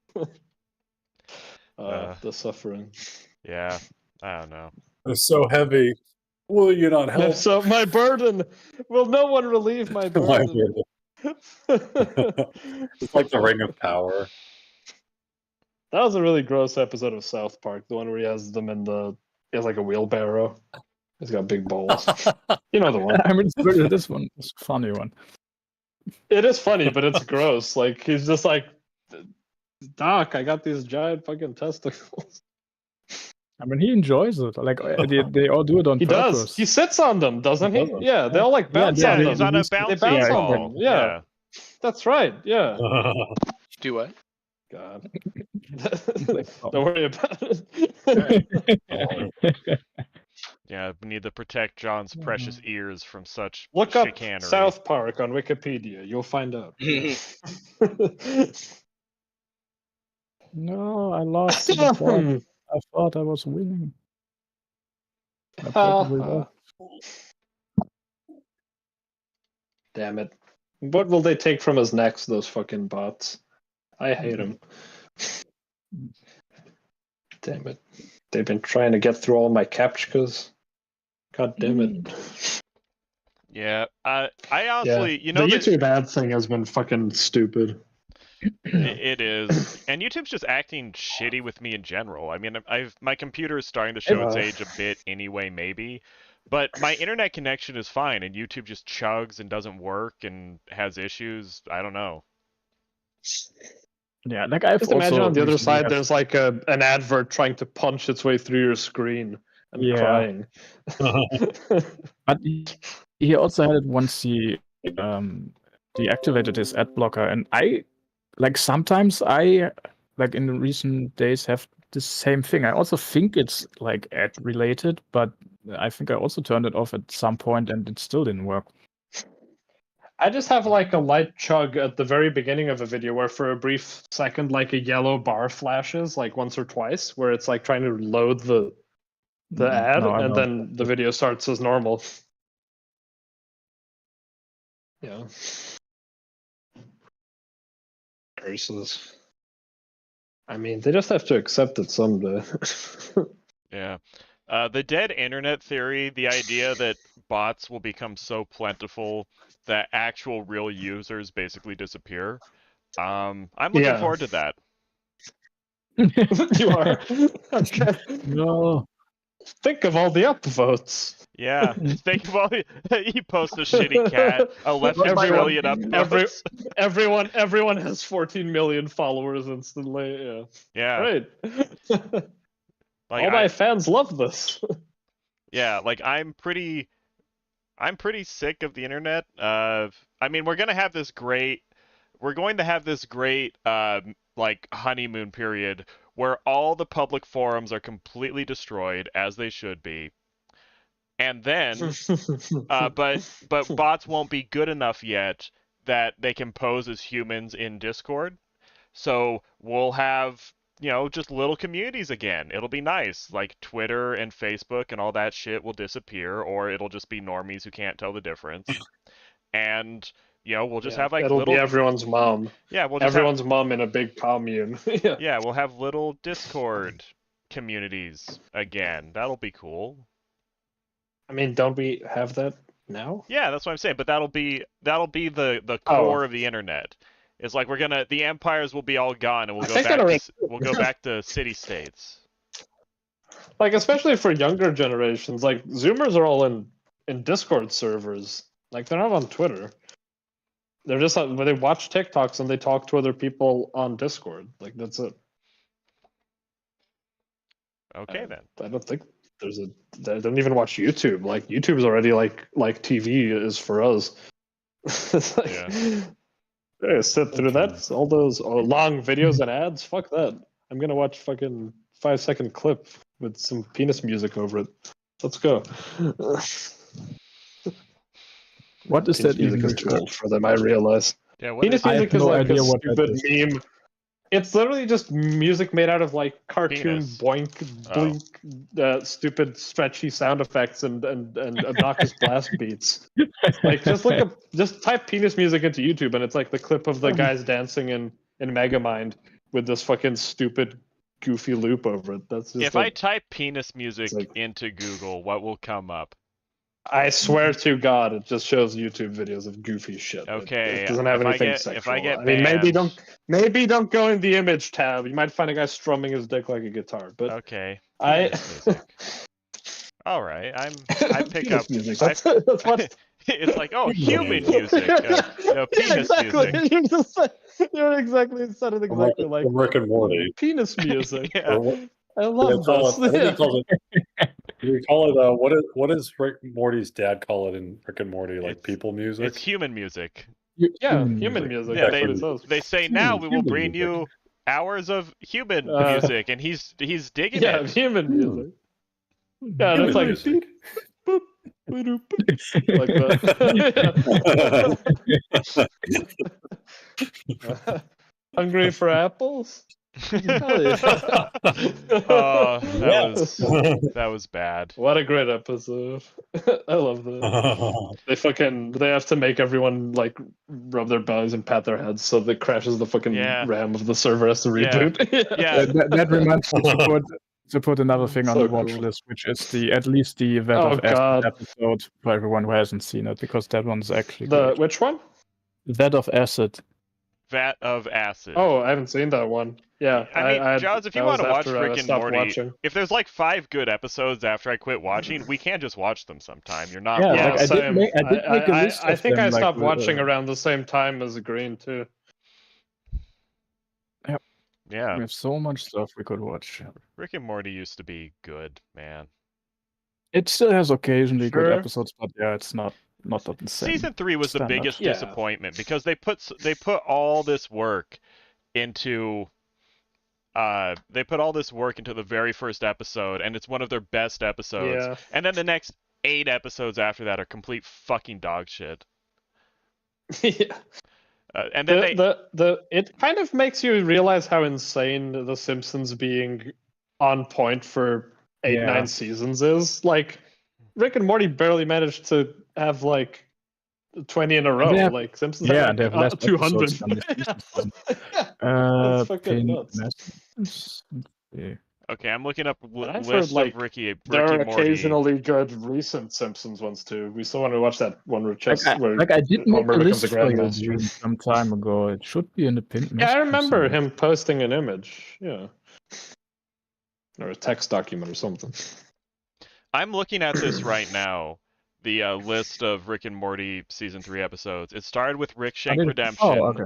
The suffering. Yeah, I don't know. It's so heavy. Will you not help? So my burden. Will no one relieve my My burden? It's like the Ring of Power. That was a really gross episode of South Park. The one where he has them in the. He has like a wheelbarrow. He's got big balls. You know the one. I mean, it's really this one. It's a funny one. It is funny, but it's gross. Like he's just like, Doc, I got these giant fucking testicles. I mean, he enjoys it. Like they all do it on He purpose. does. He sits on them, doesn't he? Doesn't. Yeah, they all like bounce Yeah, on he's them. on a They bouncy bounce on ball. them, yeah. That's right. Yeah. Do what? God. Don't worry about it. Yeah, we need to protect John's precious ears from such Look up chicanery. South Park on Wikipedia. You'll find out. No, I lost. the point. I thought I was winning. I probably was. Damn it. What will they take from us next, those fucking bots? I hate them. Damn it. They've been trying to get through all my captchas. God damn it. Yeah, I honestly, you know, the that- YouTube ad thing has been fucking stupid. it is, and YouTube's just acting shitty with me in general. I mean, my computer is starting to show its age a bit anyway, maybe, but my internet connection is fine, and YouTube just chugs and doesn't work and has issues. I don't know. Yeah, like I've Just imagine also on the other recently side, have- there's like an advert trying to punch its way through your screen and Yeah. crying. But he also had it once he deactivated his ad blocker, and I like sometimes I like in the recent days have the same thing. I also think it's like ad related, but I think I also turned it off at some point and it still didn't work. I just have like a light chug at the very beginning of a video where for a brief second like a yellow bar flashes like once or twice where it's like trying to load the ad No, I and don't. then the video starts as normal. Yeah. Curses. I mean, they just have to accept it someday. Yeah. The dead internet theory, the idea that bots will become so plentiful that actual real users basically disappear. I'm looking Yeah. forward to that. You are. Okay. No. Think of all the upvotes. Yeah. Think of all the you post a shitty cat, 11 Everyone- trillion upvotes. Everyone has 14 million followers instantly. Yeah. Yeah. Great. Like all my fans love this. yeah, like I'm pretty sick of the internet. I mean, we're going to have this great like honeymoon period where all the public forums are completely destroyed as they should be. And then but bots won't be good enough yet that they can pose as humans in Discord. So we'll have, just little communities again. It'll be nice. Like Twitter and Facebook and all that shit will disappear, or it'll just be normies who can't tell the difference. And, we'll just have like it'll little. be everyone's mom. Yeah, we'll just Everyone's mom in a big commune. Yeah. Yeah, we'll have little Discord communities again. That'll be cool. I mean, don't we have that now? Yeah, that's what I'm saying. But that'll be the Oh. core of the internet. It's like the empires will be all gone, and I think it we'll go back to city states. Like, especially for younger generations, like Zoomers are all in Discord servers. Like, they're not on Twitter. They're just they watch TikToks and they talk to other people on Discord. Like, that's it. Okay then. I don't think they don't even watch YouTube. Like, YouTube's already like TV is for us. It's like, yeah, sit through that. All those long videos and ads. Fuck that. I'm gonna watch fucking 5-second clip with some penis music over it. Let's go. What is that Penis even? music is too old for them, I realize. Yeah, what Penis is I music have is no like idea a what that stupid meme. It's literally just music made out of like cartoon Penis. boink, blink, stupid stretchy sound effects and obnoxious blast beats. Like just type penis music into YouTube and it's like the clip of the guys dancing in Megamind with this fucking stupid goofy loop over it. That's just If I type penis music like- into Google, what will come up? I swear to God, it just shows YouTube videos of goofy shit. Okay, it doesn't have if I anything get- sexual. if I get mean, maybe banned- don't go in the image tab. You might find a guy strumming his dick like a guitar. But Okay. I penis music. All right, I pick Penis up. music. That's what. It's like, oh, human music. Yeah, Penis exactly. music. You just said, you exactly said it exactly like From Rick and Morty. penis music. Yeah. Or what- I they love call this. it- I think Yeah. he calls it. We call it what does Rick and Morty's dad call it in Rick and Morty? Like It's- people music. It's human music. Yeah, human music. Yeah, That's what it says. They say now we will human bring music. you hours of human music, and he's digging Yeah, it. human music. Yeah, and it's Human like music. boop, boop, boop, like that. Hungry for apples? Oh, that was bad. What a great episode. I love that. They have to make everyone like rub their bellies and pat their heads so that crashes the fucking Yeah. RAM of the server has to reboot. Yeah, That reminds me to put another thing on So the watch cool. list, which is at least the Vet Oh, of Acid God. episode for everyone who hasn't seen it, because that one's actually The good. which one? Vet of Acid. vat of acid. Oh, I haven't seen that one. Yeah, I mean, Jaws, if you that was want to watch after I Rick and stopped Morty, watching. if there's like 5 good episodes after I quit watching, we can just watch them sometime. You're not Yeah, wrong. like, I did same. make a list I of think them, I like, stopped with, watching around the same time as Green too. Yeah, We have so much stuff we could watch. Rick and Morty used to be good, man. It still has occasionally good Sure. episodes, but yeah, it's not that insane. Season 3 was the standard. biggest Yeah. disappointment because they put all this work into the very first episode, and it's one of their best episodes. Yeah. And then the next 8 episodes after that are complete fucking dog shit. Yeah. And then It kind of makes you realize how insane The Simpsons being on point for 9 seasons is. Like, Rick and Morty barely managed to have like 20 in a row. have- Like Simpsons Yeah, had they have like less 200. episodes than the season. That's fucking Pin nuts. messages. Yeah. okay, I'm looking up And I've heard, list like, of Ricky There are Morty. occasionally good recent Simpsons ones too. We still want to watch that one where I did make Homer a becomes list a for you grandmaster. June, some time ago. It should be in the pinned Yeah, I messages remember somewhere. him posting an image. Yeah. Or a text document or something. I'm looking at this right now. The list of Rick and Morty season 3 episodes. It started with Rick Shank Redemption, okay.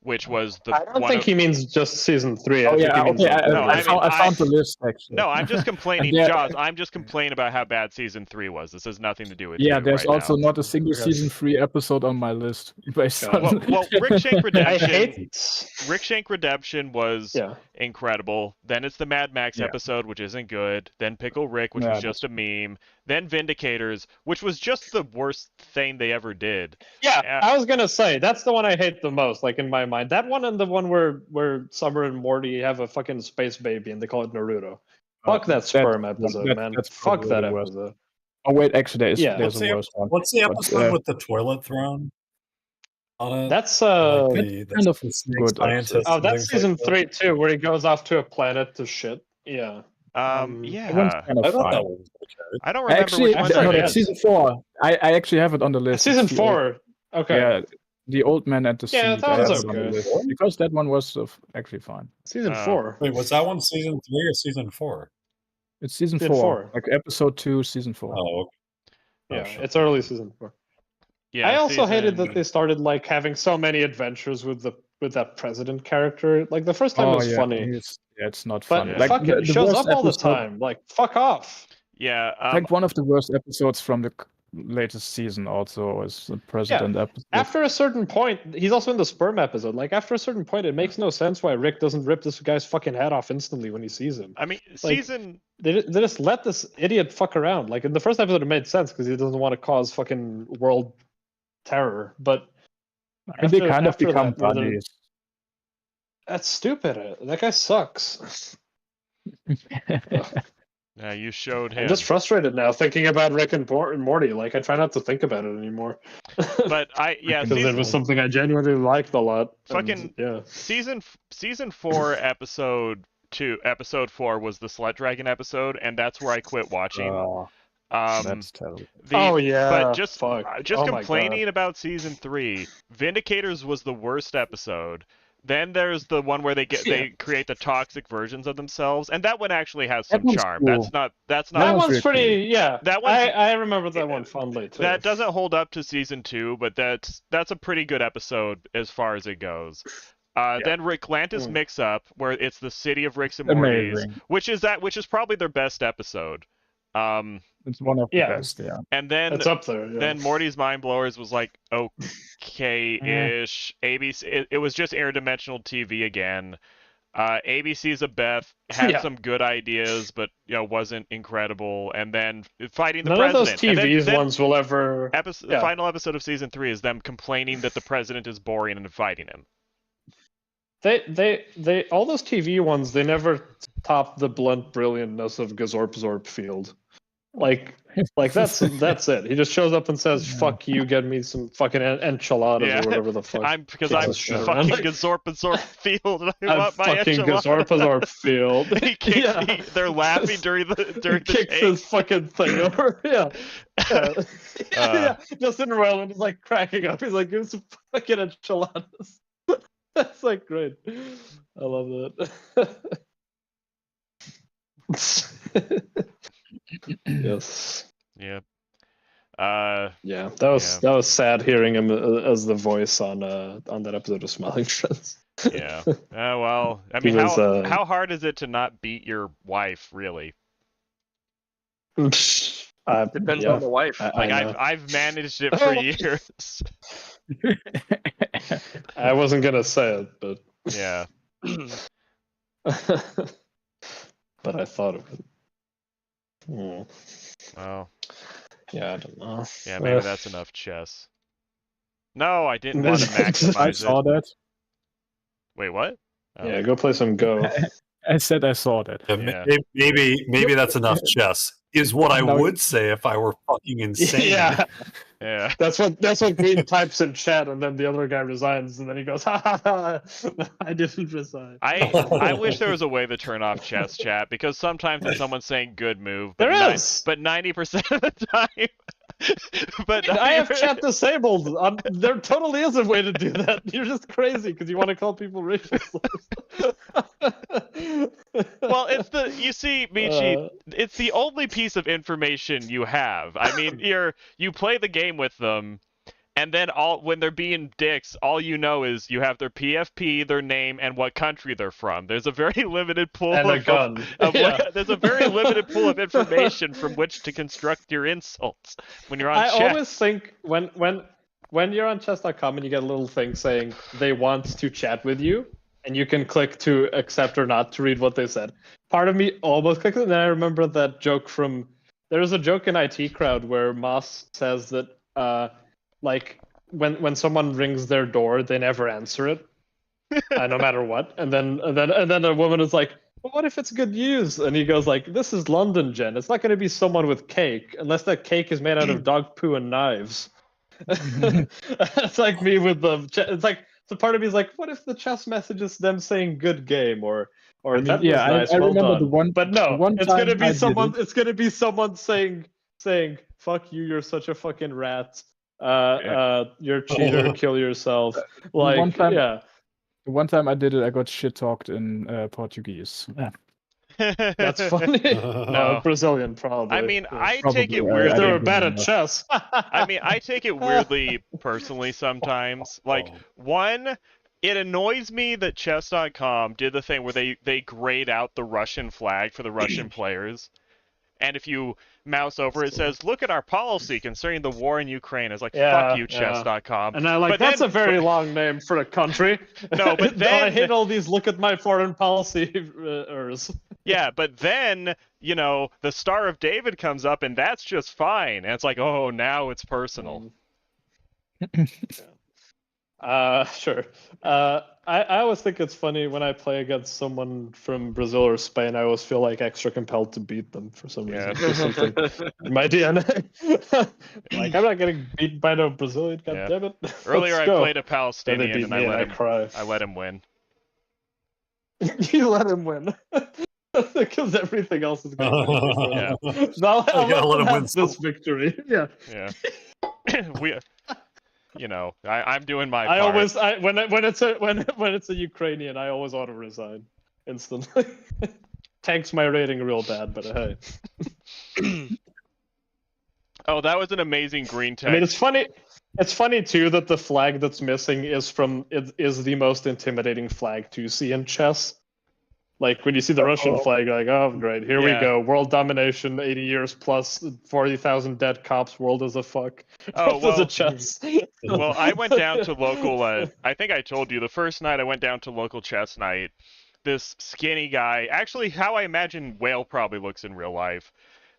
which was the I don't one think of, he means just season 3. Oh I think yeah, he means okay. like, No, I mean, I found the list actually. No, I'm just complaining, there- Jaws. I'm just complaining about how bad season 3 was. This has nothing to do with Yeah, you there's right also now. not a single Yes. season 3 episode on my list based God. on. Well, Rick Shank I Redemption. hate. Rick Shank Redemption was Yeah. incredible. Then it's the Mad Max Yeah. episode, which isn't good. Then Pickle Rick, which Yeah, was just a meme. Then Vindicators, which was just the worst thing they ever did. Yeah, I was gonna say that's the one I hate the most. Like in my mind, that one and the one where Summer and Morty have a fucking space baby and they call it Naruto. Fuck that sperm episode, man. Fuck that episode. Oh wait, actually, Yeah. there's a worse one. What's the But, episode with the toilet throne on it? That's Like kind of snake good scientist episode. oh, and that's things season like that. 3 too, where he goes off to a planet to shit. Yeah. That one's Yeah. kind of I thought fine. that one was okay. I don't remember Actually, which one sorry, no, that that's is. season 4. I actually have it on the list. Season It's the old- 4. Okay. Yeah, the old man at the sea. Yeah, that I was have it on the okay. list, because that one was actually fine. Season Oh. 4. Wait, was that one season 3 or season 4? It's season Season 4, 4. like episode 2, season 4. Oh, okay. Yeah, shit. it's early season 4. Yeah, I also hated season- that they started like having so many adventures with that president character. Like the first time Oh, was yeah, funny, it's not but funny. Yeah. Like fuck it, the shows worst up all the episode- time. Like fuck off. Yeah. Like one of the worst episodes from the latest season also is the president episode. After a certain point, he's also in the sperm episode. Like after a certain point, it makes no sense why Rick doesn't rip this guy's fucking head off instantly when he sees him. I mean, like- season. They just let this idiot fuck around. Like in the first episode, it made sense because he doesn't want to cause fucking world terror. But I mean, they kind of after become that, where they're- buddies. that's stupid. That guy sucks. Yeah, you showed him. I'm just frustrated now thinking about Rick and Morty. Like I try not to think about it anymore. But yeah, because it was something I genuinely liked a lot. and, Fucking- yeah. season 4 episode 4 was the Slut Dragon episode, and that's where I quit watching. Oh, Um, that's terrible. Oh, yeah, but just fuck. just Oh my complaining about season 3. Vindicators was the worst episode. Then there's the one where they create the toxic versions of themselves, and that one actually has some That one's charm. cool. That's That not was one's pretty. Yeah, That one's- I remember that one fondly too. that doesn't hold up to season 2, but that's a pretty good episode as far as it goes. Then Ricklantis Mix Up, where it's the city of Ricks and Mortys, Amazing. which is probably their best episode. It's one of the Yeah. best, yeah. And then It's up there. Yeah. then Morty's Mind Blowers was like okay-ish. ABC, it was just interdimensional TV again. ABC's a Beth had Yeah. some good ideas, but wasn't incredible. And then fighting the None of president. those And TVs then ones will ever. the final episode of season 3 is them complaining that the president is boring and fighting him. They all those TV ones, they never top the blunt brilliantness of Gazorp Zorp Field. Like that's it. He just shows up and says, "Fuck you, get me some fucking enchiladas Yeah. or whatever the fuck." I'm kicks fucking his shit around. Gazorp Field, and I I'm want my fucking enchiladas. Gazorp Zorp Field. He kicks, Yeah. they're laughing during the He kicks take. his fucking thing over. Yeah. Yeah. Justin Roiland is like cracking up. He's like, "Give me some fucking enchiladas." That's like great. I love that. Yes. Yeah. Yeah, that was sad hearing him as the voice on that episode of Smiling Friends. Yeah. Well, I He mean, was, how hard is it to not beat your wife, really? Depends Depends on the wife. Like I've managed it for years. I wasn't gonna say it, but Yeah. but I thought of it. Well, Yeah, I don't know. yeah, maybe that's enough chess. No, I didn't want to I maximize saw it. that. Wait, what? Oh. Yeah, go play some Go. I said I saw that. Yeah. Maybe that's enough chess. Is what I No. would say if I were fucking insane. Yeah, Yeah. that's what Green types in chat, and then the other guy resigns, and then he goes, "Ha ha ha! I didn't resign." I wish there was a way to turn off chess chat, because sometimes it's someone saying good move, but There is. but 90% of the time. But I have chat disabled. There totally is a way to do that. You're just crazy because you want to call people racist. Well, you see, Michi, Uh, it's the only piece of information you have. I mean, you play the game with them, and then when they're being dicks, all you know is you have their PFP, their name, and what country they're from. There's a very limited pool and a gun. there's a very limited pool of information from which to construct your insults when you're on I chat. always think when you're on chess.com and you get a little thing saying they want to chat with you, and you can click to accept or not to read what they said. Part of me almost clicked it, and then I remember that joke from there's a joke in IT Crowd where Moss says that like when someone rings their door, they never answer it, no matter what. And then a woman is like, "Well, what if it's good news?" And he goes like, "This is London, Jen. It's not going to be someone with cake, unless that cake is made out of dog poo and knives." It's like me with the. It's like so. Part of me is like, "What if the chess message is them saying good game or that was yeah, nice, I well remember done." the one. But no, the one it's gonna time be I did someone. it. It's gonna be someone saying, "Fuck you, you're such a fucking rat. You're a cheater. Kill yourself." Like, one time- yeah, The one time I did it, I got shit talked in Portuguese. that's funny. No. Brazilian probably. I mean, I Probably, take it I weirdly. they were didn't bad know at that. chess. I mean, I take it weirdly personally sometimes. Like, one, it annoys me that chess.com did the thing where they grayed out the Russian flag for the Russian players. And if you mouse over, it says, "Look at our policy concerning the war in Ukraine." It's like, Yeah, fuck you, yeah. chess.com. And I like, But that's then- a very long name for a country. No, but then- I hate all these look at my foreign policy ers. Yeah, but then, the Star of David comes up, and that's just fine. And it's like, oh, now it's personal. Sure. I always think it's funny when I play against someone from Brazil or Spain. I always feel like extra compelled to beat them for some reason. Yeah. There's something in my DNA. Like, I'm not getting beaten by no Brazilian. God Yeah. damn it. Earlier, Let's I go. played a Then they Palestinian, beat and me and I cry. I let him win. You let him win. Because everything else is going to be Yeah. Now I'll gotta let him win this victory. Yeah. Yeah. I'm doing my I part. always when it's a Ukrainian, I always auto resign instantly. Tanks my rating real bad, but hey. Oh, that was an amazing green text. I mean, it's funny. It's funny too that the flag that's missing is the most intimidating flag to see in chess. Like when you see the Russian flag, you're like, oh great, here we Yeah. go, world domination, 80 years plus, 40,000 dead cops, world is a fuck. Oh, World is well- a chess. Well, I went down to local. I think I told you the first night I went down to local chess night. This skinny guy, actually, how I imagine Whale probably looks in real life.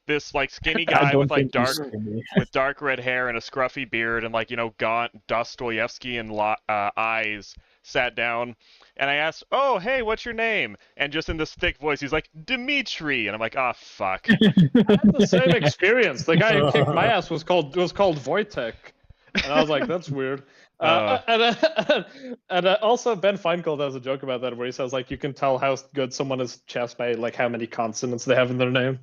This like skinny I guy don't with like think he's dark skinny. dark red hair and a scruffy beard and like gaunt Dostoevskian eyes sat down, and I asked, "Oh, hey, what's your name?" And just in this thick voice, he's like, "Dmitri," and I'm like, "Ah, fuck." I had the same experience. The guy who kicked my ass was called Wojtek, and I was like, "That's weird." And also Ben Feingold has a joke about that where he says like you can tell how good someone is chess by like how many consonants they have in their name.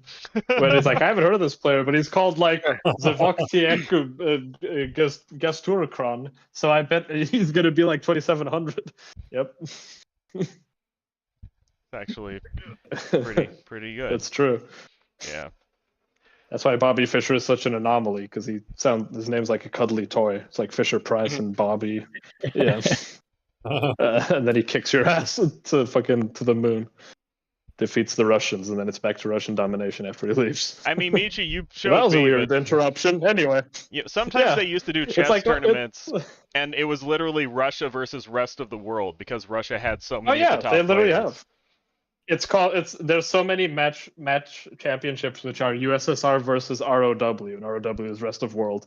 When it's like I haven't heard of this player, but he's called like Zavoktiek Gasturikron, so I bet he's gonna be like 2,700. Yep, It's actually pretty good. It's true. Yeah. That's why Bobby Fischer is such an anomaly because his name's like a cuddly toy. It's like Fisher Price and Bobby. Yeah. And then he kicks your ass to the moon, defeats the Russians, and then it's back to Russian domination after he leaves. I mean, Michi, you showed That was a me weird that- interruption. Anyway, sometimes Yeah. they used to do chess like tournaments, and it was literally Russia versus rest of the world because Russia had so oh many yeah, of the top they literally players. have. There's so many match championships which are USSR versus ROW, and ROW is rest of world.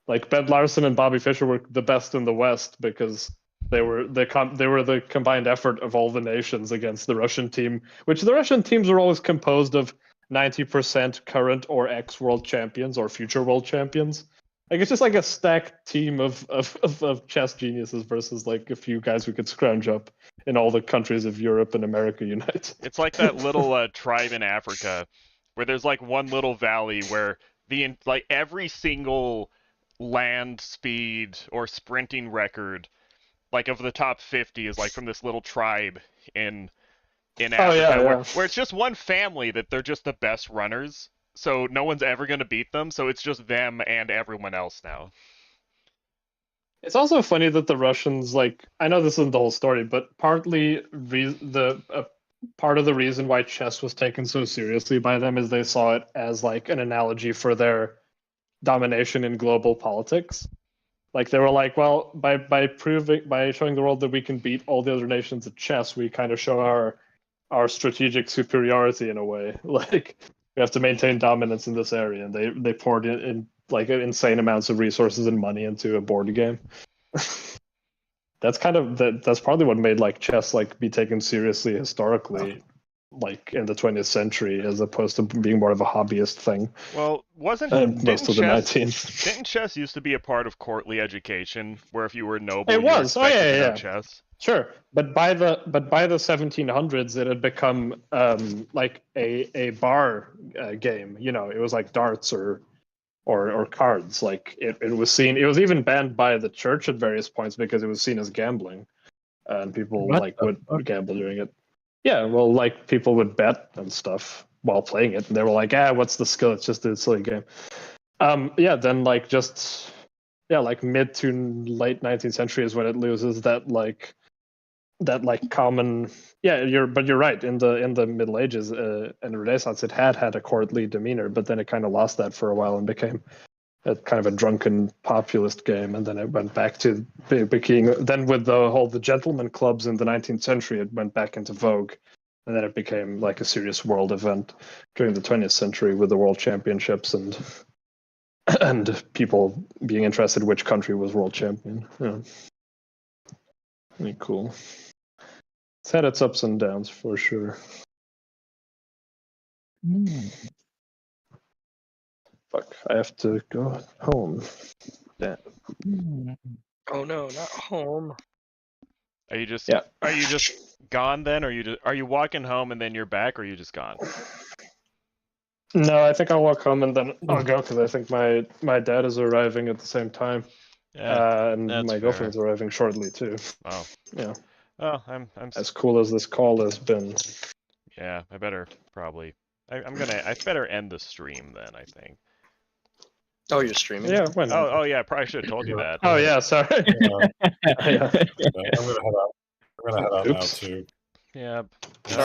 Like Ben Larson and Bobby Fischer were the best in the West because they were the combined effort of all the nations against the Russian team, which the Russian teams are always composed of 90% current or ex-world champions or future world champions. Like it's just like a stacked team of chess geniuses versus like a few guys who could scrounge up in all the countries of Europe and America unite. It's like that little tribe in Africa where there's like one little valley where like every single land speed or sprinting record, like of the top 50, is like from this little tribe in Africa, where it's just one family that they're just the best runners, so no one's ever going to beat them, so it's just them and everyone else now. It's also funny that the Russians, like, I know this isn't the whole story, but partly part of the reason why chess was taken so seriously by them is they saw it as like an analogy for their domination in global politics. Like they were like, well, by showing the world that we can beat all the other nations at chess, we kind of show our strategic superiority in a way. Like we have to maintain dominance in this area, and they poured in like insane amounts of resources and money into a board game. That's probably what made like chess like be taken seriously historically, like in the 20th century, as opposed to being more of a hobbyist thing. Well, didn't chess used to be a part of courtly education, where if you were noble, it was. You were expected to know chess? Sure, but by the 1700s, it had become like a bar game. You know, it was like darts or cards. Like it was seen. It was even banned by the church at various points because it was seen as gambling, and people would gamble during it. Yeah, well, like people would bet and stuff while playing it, and they were like, what's the skill? It's just a silly game. Then like mid to late 19th century is when it loses that common. You're right. In the Middle Ages and Renaissance, it had a courtly demeanor, but then it kind of lost that for a while and became a kind of a drunken populist game, and then it went back to being. Then with the gentleman clubs in the 19th century, it went back into vogue, and then it became like a serious world event during the 20th century with the world championships and people being interested in which country was world champion. Yeah. Really cool. It's had its ups and downs for sure. Fuck, I have to go home. Damn. Oh no, not home. Are you just gone then, or are you walking home and then you're back, or are you just gone? No, I think I'll walk home and then I'll go because I think my dad is arriving at the same time. Yeah, and my girlfriend's arriving shortly too. Oh. Yeah. Well, I'm as cool as this call has been. Yeah, I better probably. I better end the stream then, I think. Oh, you're streaming? Yeah. When? Oh yeah, I probably should have told you that. Oh yeah, sorry. I'm gonna head out now too. Yeah. That's